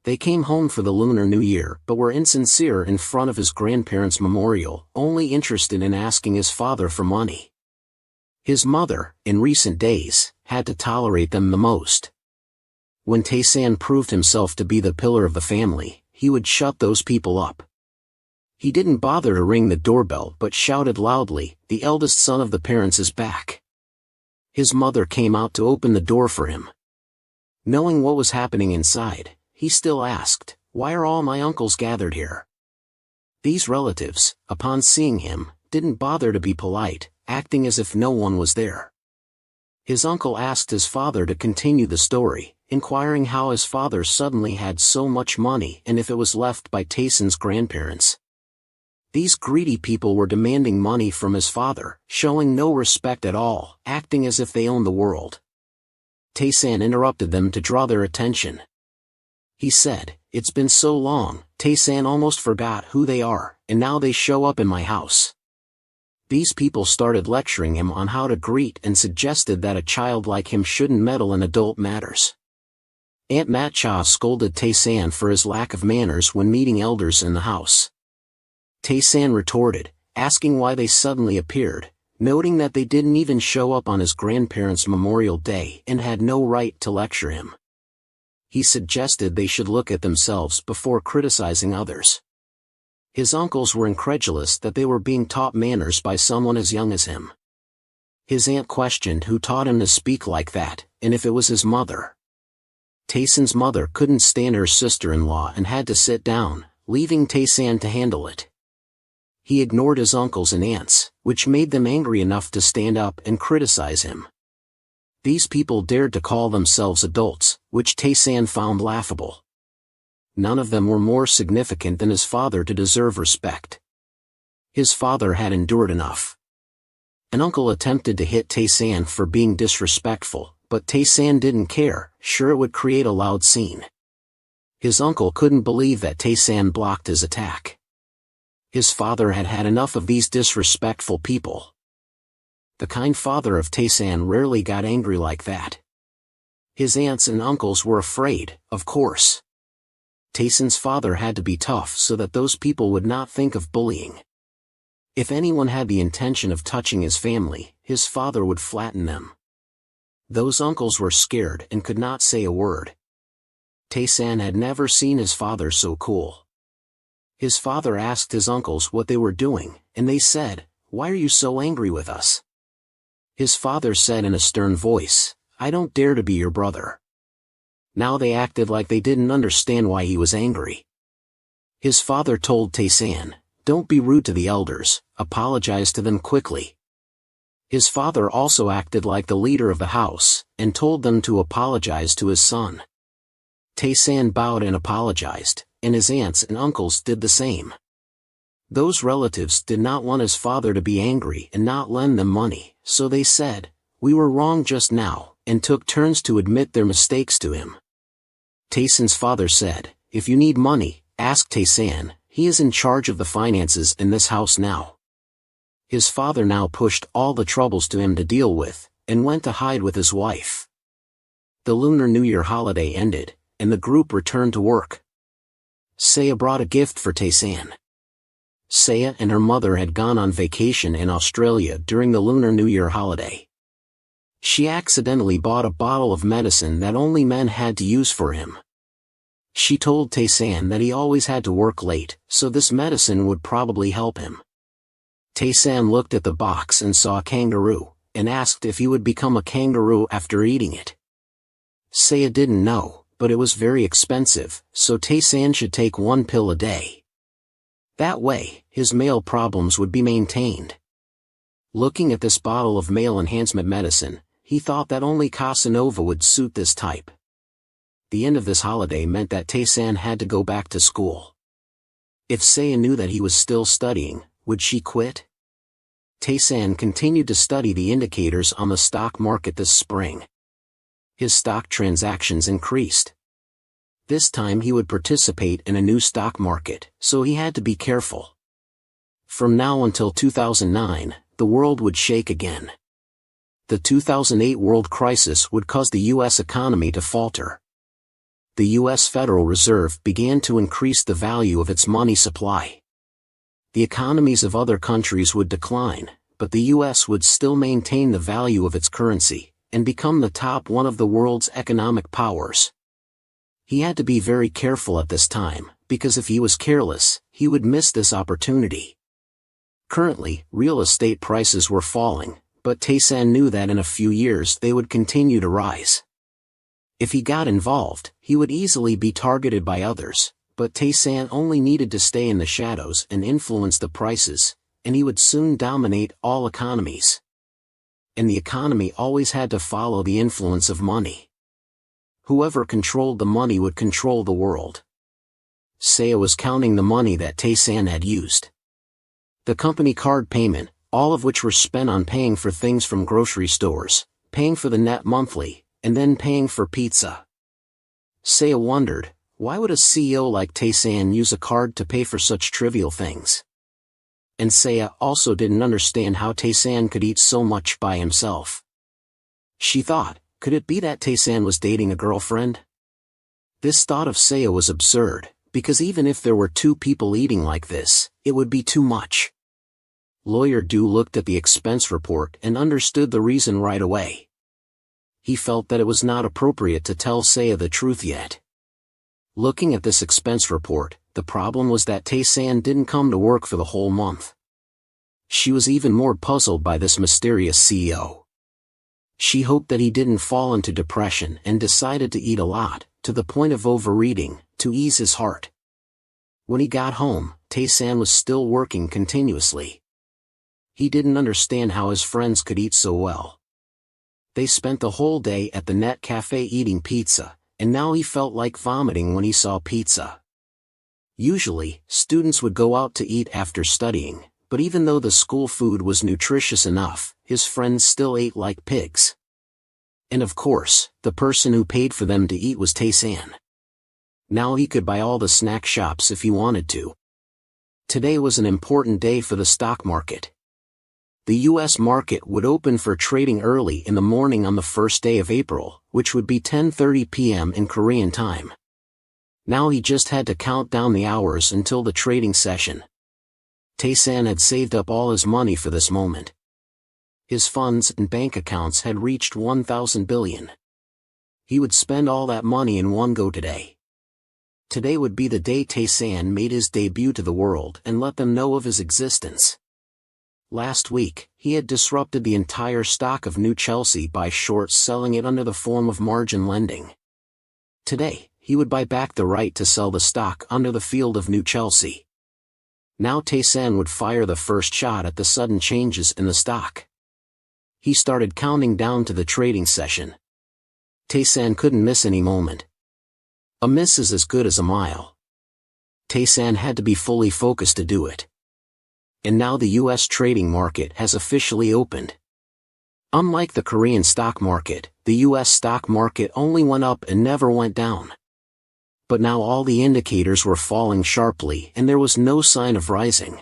They came home for the Lunar New Year but were insincere in front of his grandparents' memorial, only interested in asking his father for money. His mother, in recent days, had to tolerate them the most. When Taesan proved himself to be the pillar of the family, he would shut those people up. He didn't bother to ring the doorbell but shouted loudly, "The eldest son of the parents is back." His mother came out to open the door for him. Knowing what was happening inside, he still asked, "Why are all my uncles gathered here?" These relatives, upon seeing him, didn't bother to be polite, acting as if no one was there. His uncle asked his father to continue the story, inquiring how his father suddenly had so much money and if it was left by Taesan's grandparents. These greedy people were demanding money from his father, showing no respect at all, acting as if they owned the world. Taesan interrupted them to draw their attention. He said, "It's been so long, Taesan almost forgot who they are, and now they show up in my house." These people started lecturing him on how to greet and suggested that a child like him shouldn't meddle in adult matters. Aunt Manhwa scolded Taesan for his lack of manners when meeting elders in the house. Taesan retorted, asking why they suddenly appeared, noting that they didn't even show up on his grandparents' Memorial Day and had no right to lecture him. He suggested they should look at themselves before criticizing others. His uncles were incredulous that they were being taught manners by someone as young as him. His aunt questioned who taught him to speak like that, and if it was his mother. Taesan's mother couldn't stand her sister-in-law and had to sit down, leaving Taesan to handle it. He ignored his uncles and aunts, which made them angry enough to stand up and criticize him. These people dared to call themselves adults, which Taesan found laughable. None of them were more significant than his father to deserve respect. His father had endured enough. An uncle attempted to hit Taesan for being disrespectful, but Taesan didn't care, sure it would create a loud scene. His uncle couldn't believe that Taesan blocked his attack. His father had had enough of these disrespectful people. The kind father of Taesan rarely got angry like that. His aunts and uncles were afraid, of course. Taesan's father had to be tough so that those people would not think of bullying. If anyone had the intention of touching his family, his father would flatten them. Those uncles were scared and could not say a word. Taesan had never seen his father so cool. His father asked his uncles what they were doing, and they said, "Why are you so angry with us?" His father said in a stern voice, "I don't dare to be your brother." Now they acted like they didn't understand why he was angry. His father told Taesan, "Don't be rude to the elders, apologize to them quickly." His father also acted like the leader of the house, and told them to apologize to his son. Taesan bowed and apologized, and his aunts and uncles did the same. Those relatives did not want his father to be angry and not lend them money, so they said, "We were wrong just now," and took turns to admit their mistakes to him. Taesan's father said, "If you need money, ask Taesan, he is in charge of the finances in this house now." His father now pushed all the troubles to him to deal with, and went to hide with his wife. The Lunar New Year holiday ended, and the group returned to work. Saya brought a gift for Taesan. Saya and her mother had gone on vacation in Australia during the Lunar New Year holiday. She accidentally bought a bottle of medicine that only men had to use for him. She told Taesan that he always had to work late, so this medicine would probably help him. Taesan looked at the box and saw a kangaroo, and asked if he would become a kangaroo after eating it. Saya didn't know, but it was very expensive, so Taesan should take 1 pill a day. That way, his male problems would be maintained. Looking at this bottle of male enhancement medicine, he thought that only Casanova would suit this type. The end of this holiday meant that Taesan had to go back to school. If Saya knew that he was still studying, would she quit? Taesan continued to study the indicators on the stock market this spring. His stock transactions increased. This time he would participate in a new stock market, so he had to be careful. From now until 2009, the world would shake again. The 2008 world crisis would cause the U.S. economy to falter. The U.S. Federal Reserve began to increase the value of its money supply. The economies of other countries would decline, but the U.S. would still maintain the value of its currency, and become the top one of the world's economic powers. He had to be very careful at this time, because if he was careless, he would miss this opportunity. Currently, real estate prices were falling, but Taesan knew that in a few years they would continue to rise. If he got involved, he would easily be targeted by others, but Taesan only needed to stay in the shadows and influence the prices, and he would soon dominate all economies. And the economy always had to follow the influence of money. Whoever controlled the money would control the world. Saya was counting the money that Taesan had used. The company card payment, all of which were spent on paying for things from grocery stores, paying for the net monthly, and then paying for pizza. Saya wondered, why would a CEO like Taesan use a card to pay for such trivial things? And Saya also didn't understand how Taesan could eat so much by himself. She thought, could it be that Taesan was dating a girlfriend? This thought of Saya was absurd, because even if there were two people eating like this, it would be too much. Lawyer Du looked at the expense report and understood the reason right away. He felt that it was not appropriate to tell Saya the truth yet. Looking at this expense report, the problem was that Taesan didn't come to work for the whole month. She was even more puzzled by this mysterious CEO. She hoped that he didn't fall into depression and decided to eat a lot, to the point of overeating, to ease his heart. When he got home, Taesan was still working continuously. He didn't understand how his friends could eat so well. They spent the whole day at the net cafe eating pizza, and now he felt like vomiting when he saw pizza. Usually, students would go out to eat after studying, but even though the school food was nutritious enough, his friends still ate like pigs. And of course, the person who paid for them to eat was Taesan. Now he could buy all the snack shops if he wanted to. Today was an important day for the stock market. The U.S. market would open for trading early in the morning on the first day of April, which would be 10:30 p.m. in Korean time. Now he just had to count down the hours until the trading session. Taesan had saved up all his money for this moment. His funds and bank accounts had reached 1,000 billion. He would spend all that money in one go today. Today would be the day Taesan made his debut to the world and let them know of his existence. Last week, he had disrupted the entire stock of New Chelsea by short selling it under the form of margin lending. Today, he would buy back the right to sell the stock under the field of New Chelsea. Now Taesan would fire the first shot at the sudden changes in the stock. He started counting down to the trading session. Taesan couldn't miss any moment. A miss is as good as a mile. Taesan had to be fully focused to do it. And now the U.S. trading market has officially opened. Unlike the Korean stock market, the U.S. stock market only went up and never went down. But now all the indicators were falling sharply and there was no sign of rising.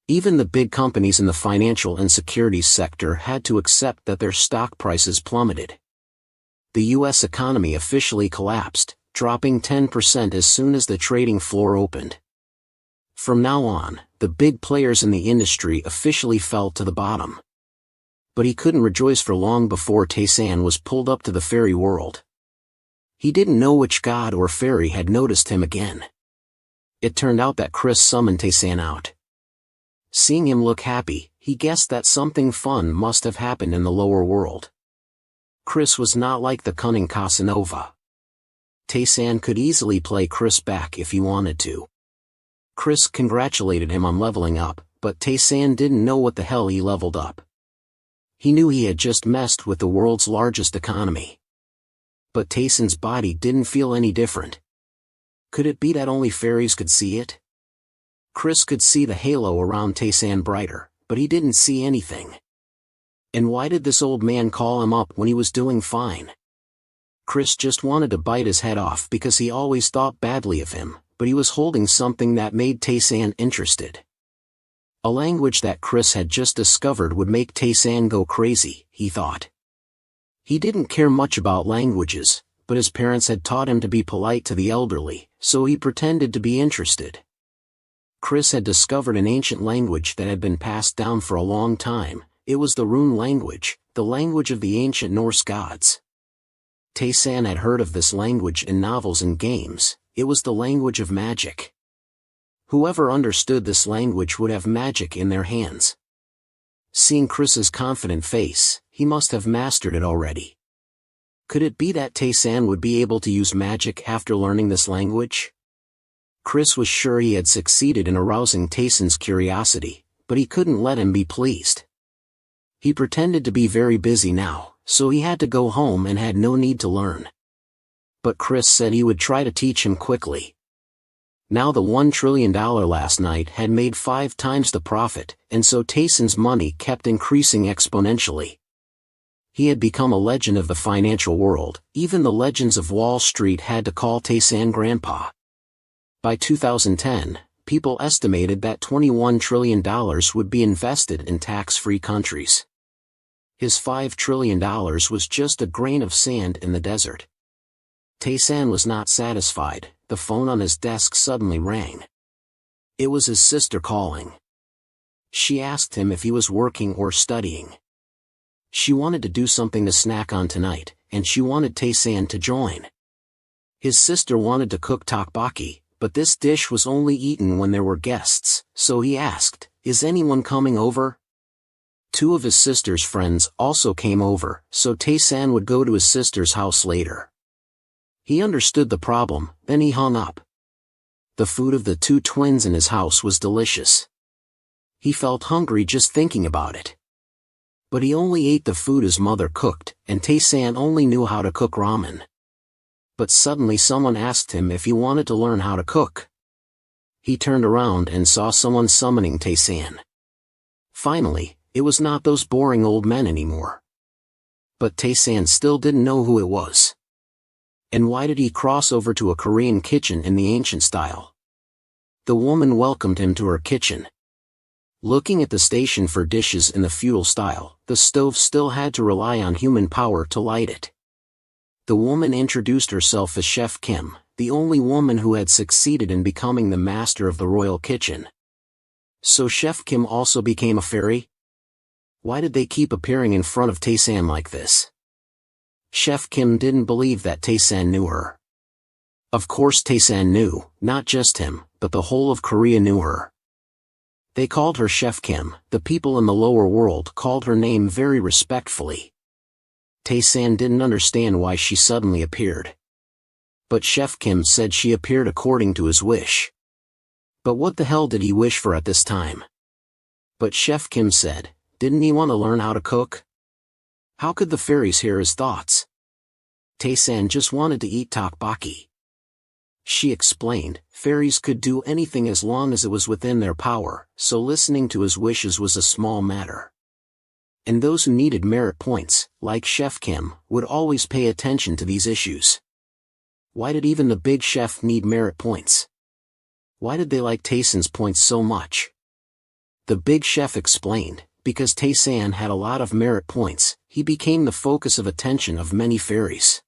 Even the big companies in the financial and securities sector had to accept that their stock prices plummeted. The U.S. economy officially collapsed, dropping 10% as soon as the trading floor opened. From now on, the big players in the industry officially fell to the bottom. But he couldn't rejoice for long before Taesan was pulled up to the fairy world. He didn't know which god or fairy had noticed him again. It turned out that Chris summoned Taesan out. Seeing him look happy, he guessed that something fun must have happened in the lower world. Chris was not like the cunning Casanova. Taesan could easily play Chris back if he wanted to. Chris congratulated him on leveling up, but Taesan didn't know what the hell he leveled up. He knew he had just messed with the world's largest economy. But Taesan's body didn't feel any different. Could it be that only fairies could see it? Chris could see the halo around Taesan brighter, but he didn't see anything. And why did this old man call him up when he was doing fine? Chris just wanted to bite his head off because he always thought badly of him, but he was holding something that made Taesan interested. A language that Chris had just discovered would make Taesan go crazy, he thought. He didn't care much about languages, but his parents had taught him to be polite to the elderly, so he pretended to be interested. Chris had discovered an ancient language that had been passed down for a long time. It was the rune language, the language of the ancient Norse gods. Taesan had heard of this language in novels and games. It was the language of magic. Whoever understood this language would have magic in their hands. Seeing Chris's confident face, he must have mastered it already. Could it be that Taesan would be able to use magic after learning this language? Chris was sure he had succeeded in arousing Taesan's curiosity, but he couldn't let him be pleased. He pretended to be very busy now, so he had to go home and had no need to learn. But Chris said he would try to teach him quickly. Now the $1 trillion last night had made 5 times the profit, and so Taesan's money kept increasing exponentially. He had become a legend of the financial world. Even the legends of Wall Street had to call Taesan Grandpa. By 2010, people estimated that $21 trillion would be invested in tax-free countries. His $5 trillion was just a grain of sand in the desert. Taesan was not satisfied. The phone on his desk suddenly rang. It was his sister calling. She asked him if he was working or studying. She wanted to do something to snack on tonight, and she wanted Taesan to join. His sister wanted to cook tteokbokki, but this dish was only eaten when there were guests, so he asked, "Is anyone coming over?" 2 of his sister's friends also came over, so Taesan would go to his sister's house later. He understood the problem, then he hung up. The food of the 2 twins in his house was delicious. He felt hungry just thinking about it. But he only ate the food his mother cooked, and Taesan only knew how to cook ramen. But suddenly someone asked him if he wanted to learn how to cook. He turned around and saw someone summoning Taesan. Finally, it was not those boring old men anymore. But Taesan still didn't know who it was. And why did he cross over to a Korean kitchen in the ancient style? The woman welcomed him to her kitchen. Looking at the station for dishes in the feudal style, the stove still had to rely on human power to light it. The woman introduced herself as Chef Kim, the only woman who had succeeded in becoming the master of the royal kitchen. So Chef Kim also became a fairy? Why did they keep appearing in front of Taesan like this? Chef Kim didn't believe that Taesan knew her. Of course Taesan knew, not just him, but the whole of Korea knew her. They called her Chef Kim. The people in the lower world called her name very respectfully. Taesan didn't understand why she suddenly appeared. But Chef Kim said she appeared according to his wish. But what the hell did he wish for at this time? But Chef Kim said, didn't he want to learn how to cook? How could the fairies hear his thoughts? Taesan just wanted to eat tteokbokki. She explained, fairies could do anything as long as it was within their power, so listening to his wishes was a small matter. And those who needed merit points, like Chef Kim, would always pay attention to these issues. Why did even the big chef need merit points? Why did they like Taesan's points so much? The big chef explained, because Taesan had a lot of merit points, he became the focus of attention of many fairies.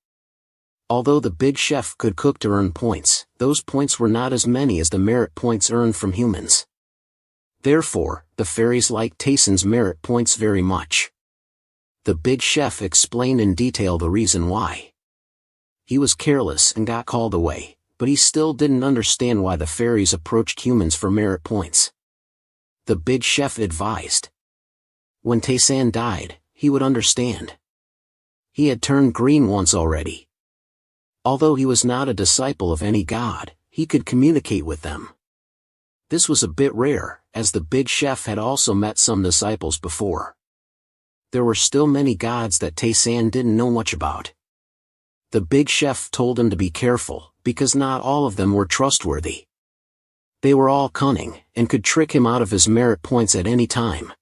Although the big chef could cook to earn points, those points were not as many as the merit points earned from humans. Therefore, the fairies liked Taesan's merit points very much. The big chef explained in detail the reason why. He was careless and got called away, but he still didn't understand why the fairies approached humans for merit points. The big chef advised. When Taesan died, he would understand. He had turned green once already. Although he was not a disciple of any god, he could communicate with them. This was a bit rare, as the big chef had also met some disciples before. There were still many gods that Taesan didn't know much about. The big chef told him to be careful, because not all of them were trustworthy. They were all cunning, and could trick him out of his merit points at any time.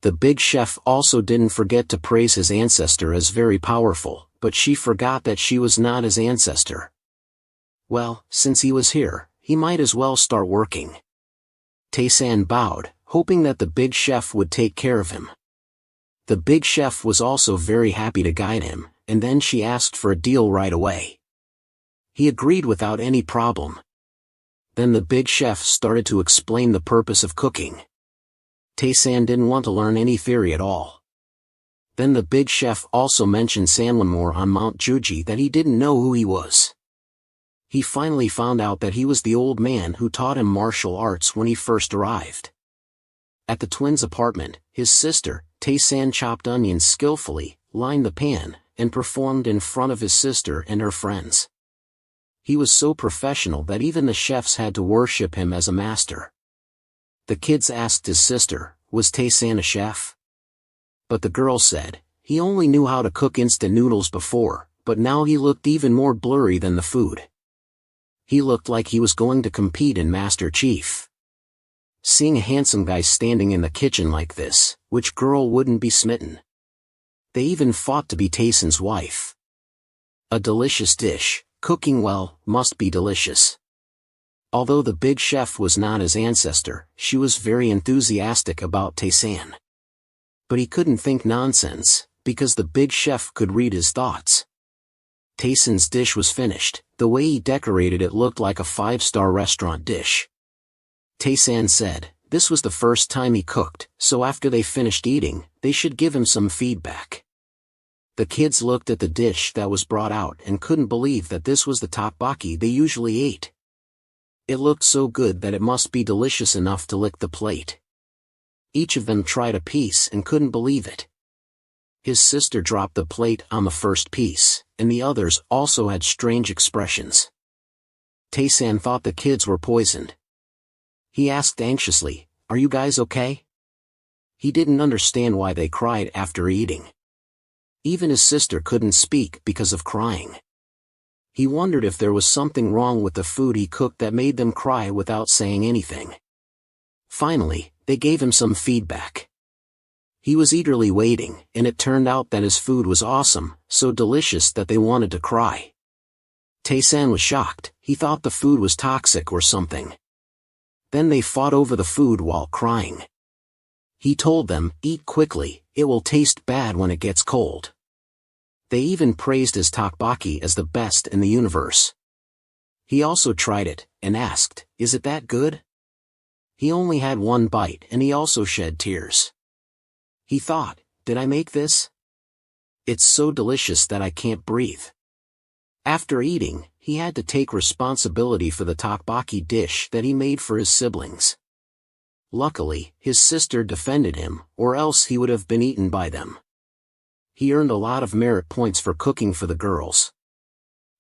The big chef also didn't forget to praise his ancestor as very powerful, but she forgot that she was not his ancestor. Well, since he was here, he might as well start working. Taesan bowed, hoping that the big chef would take care of him. The big chef was also very happy to guide him, and then she asked for a deal right away. He agreed without any problem. Then the big chef started to explain the purpose of cooking. Taesan didn't want to learn any theory at all. Then the big chef also mentioned Sanwonmore on Mount Juji that he didn't know who he was. He finally found out that he was the old man who taught him martial arts when he first arrived. At the twins' apartment, his sister, Taesan, chopped onions skillfully, lined the pan, and performed in front of his sister and her friends. He was so professional that even the chefs had to worship him as a master. The kids asked his sister, was Taesan a chef? But the girl said, he only knew how to cook instant noodles before, but now he looked even more blurry than the food. He looked like he was going to compete in Master Chief. Seeing a handsome guy standing in the kitchen like this, which girl wouldn't be smitten? They even fought to be Taesan's wife. A delicious dish, cooking well, must be delicious. Although the big chef was not his ancestor, she was very enthusiastic about Taesan. But he couldn't think nonsense, because the big chef could read his thoughts. Taesan's dish was finished. The way he decorated it looked like a 5-star restaurant dish. Taesan said, this was the first time he cooked, so after they finished eating, they should give him some feedback. The kids looked at the dish that was brought out and couldn't believe that this was the tteokbokki they usually ate. It looked so good that it must be delicious enough to lick the plate. Each of them tried a piece and couldn't believe it. His sister dropped the plate on the first piece, and the others also had strange expressions. Taesan thought the kids were poisoned. He asked anxiously, are you guys okay? He didn't understand why they cried after eating. Even his sister couldn't speak because of crying. He wondered if there was something wrong with the food he cooked that made them cry without saying anything. Finally, they gave him some feedback. He was eagerly waiting, and it turned out that his food was awesome, so delicious that they wanted to cry. Taesan was shocked. He thought the food was toxic or something. Then they fought over the food while crying. He told them, eat quickly, it will taste bad when it gets cold. They even praised his tteokbokki as the best in the universe. He also tried it, and asked, is it that good? He only had one bite and he also shed tears. He thought, did I make this? It's so delicious that I can't breathe. After eating, he had to take responsibility for the tteokbokki dish that he made for his siblings. Luckily, his sister defended him, or else he would have been eaten by them. He earned a lot of merit points for cooking for the girls.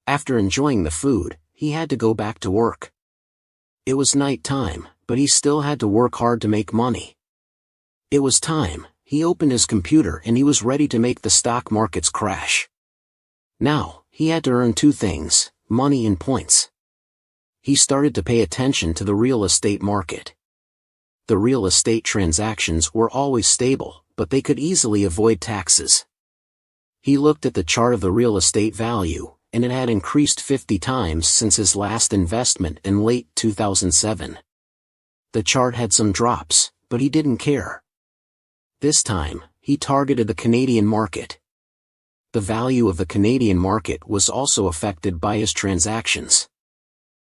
After enjoying the food, he had to go back to work. It was night time, but he still had to work hard to make money. It was time. He opened his computer and he was ready to make the stock markets crash. Now, he had to earn two things, money and points. He started to pay attention to the real estate market. The real estate transactions were always stable, but they could easily avoid taxes. He looked at the chart of the real estate value, and it had increased 50 times since his last investment in late 2007. The chart had some drops, but he didn't care. This time, he targeted the Canadian market. The value of the Canadian market was also affected by his transactions.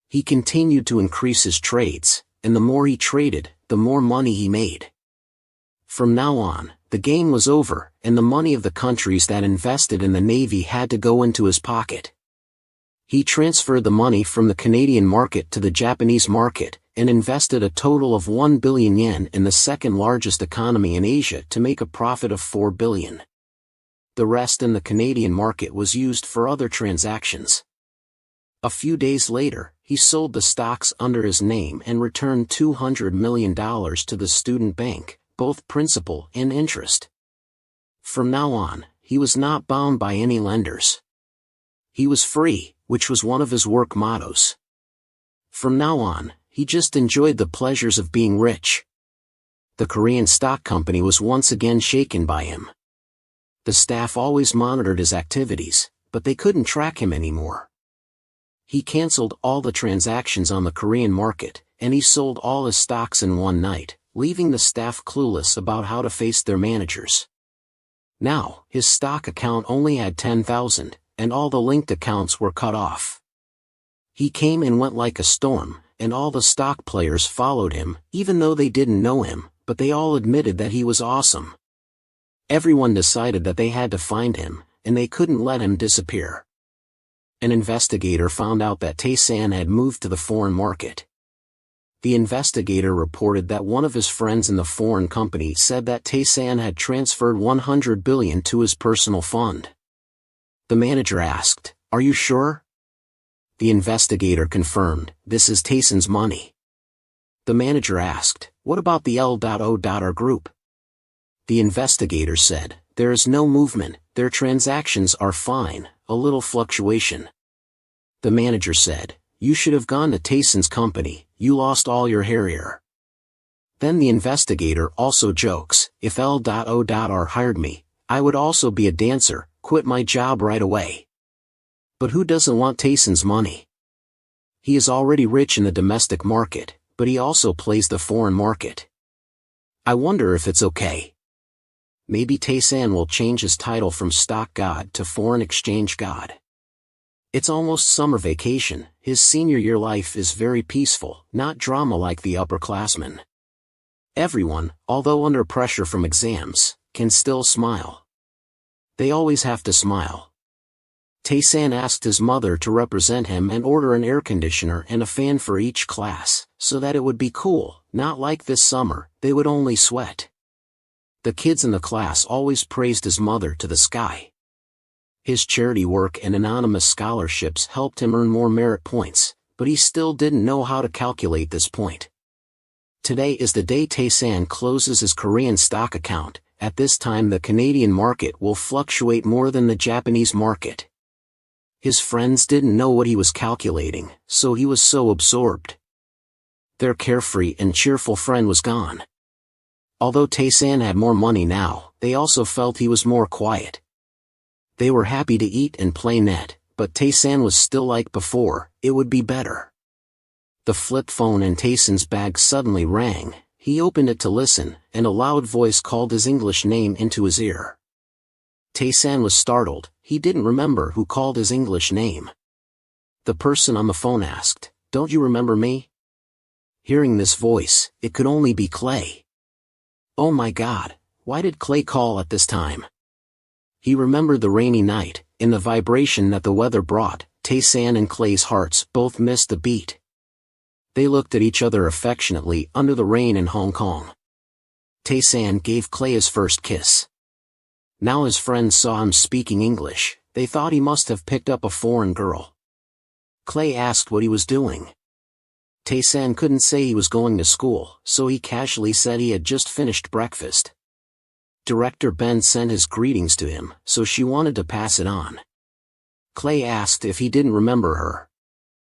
He continued to increase his trades, and the more he traded, the more money he made. From now on, the game was over, and the money of the countries that invested in the Navy had to go into his pocket. He transferred the money from the Canadian market to the Japanese market, and invested a total of 1 billion yen in the second largest economy in Asia to make a profit of 4 billion. The rest in the Canadian market was used for other transactions. A few days later, he sold the stocks under his name and returned $200 million to the student bank, both principal and interest. From now on, he was not bound by any lenders. He was free, which was one of his work mottos. From now on, he just enjoyed the pleasures of being rich. The Korean stock company was once again shaken by him. The staff always monitored his activities, but they couldn't track him anymore. He canceled all the transactions on the Korean market, and he sold all his stocks in one night, leaving the staff clueless about how to face their managers. Now, his stock account only had 10,000, and all the linked accounts were cut off. He came and went like a storm, and all the stock players followed him, even though they didn't know him, but they all admitted that he was awesome. Everyone decided that they had to find him, and they couldn't let him disappear. An investigator found out that Taesan had moved to the foreign market. The investigator reported that one of his friends in the foreign company said that Taesan had transferred 100 billion to his personal fund. The manager asked, "Are you sure?" The investigator confirmed, "This is Taesan's money." The manager asked, "What about the L.O.R group?" The investigator said, "There is no movement, their transactions are fine, a little fluctuation." The manager said, "You should have gone to Taesan's company, you lost all your Harrier." Then the investigator also jokes, "If L.O.R hired me, I would also be a dancer, quit my job right away." But who doesn't want Taesan's money? He is already rich in the domestic market, but he also plays the foreign market. I wonder if it's okay. Maybe Taesan will change his title from stock god to foreign exchange god. It's almost summer vacation, his senior year life is very peaceful, not drama like the upperclassmen. Everyone, although under pressure from exams, can still smile. They always have to smile. Taesan asked his mother to represent him and order an air conditioner and a fan for each class, so that it would be cool, not like this summer, they would only sweat. The kids in the class always praised his mother to the sky. His charity work and anonymous scholarships helped him earn more merit points, but he still didn't know how to calculate this point. Today is the day Taesan closes his Korean stock account. At this time the Canadian market will fluctuate more than the Japanese market. His friends didn't know what he was calculating, so he was so absorbed. Their carefree and cheerful friend was gone. Although Taesan had more money now, they also felt he was more quiet. They were happy to eat and play net, but Taesan was still like before, it would be better. The flip phone in Taesan's bag suddenly rang, he opened it to listen, and a loud voice called his English name into his ear. Taesan was startled, he didn't remember who called his English name. The person on the phone asked, "Don't you remember me?" Hearing this voice, it could only be Clay. Oh my God, why did Clay call at this time? He remembered the rainy night, and the vibration that the weather brought. Taesan and Clay's hearts both missed a beat. They looked at each other affectionately under the rain in Hong Kong. Taesan gave Clay his first kiss. Now his friends saw him speaking English, they thought he must have picked up a foreign girl. Clay asked what he was doing. Taesan couldn't say he was going to school, so he casually said he had just finished breakfast. Director Ben sent his greetings to him, so she wanted to pass it on. Clay asked if he didn't remember her.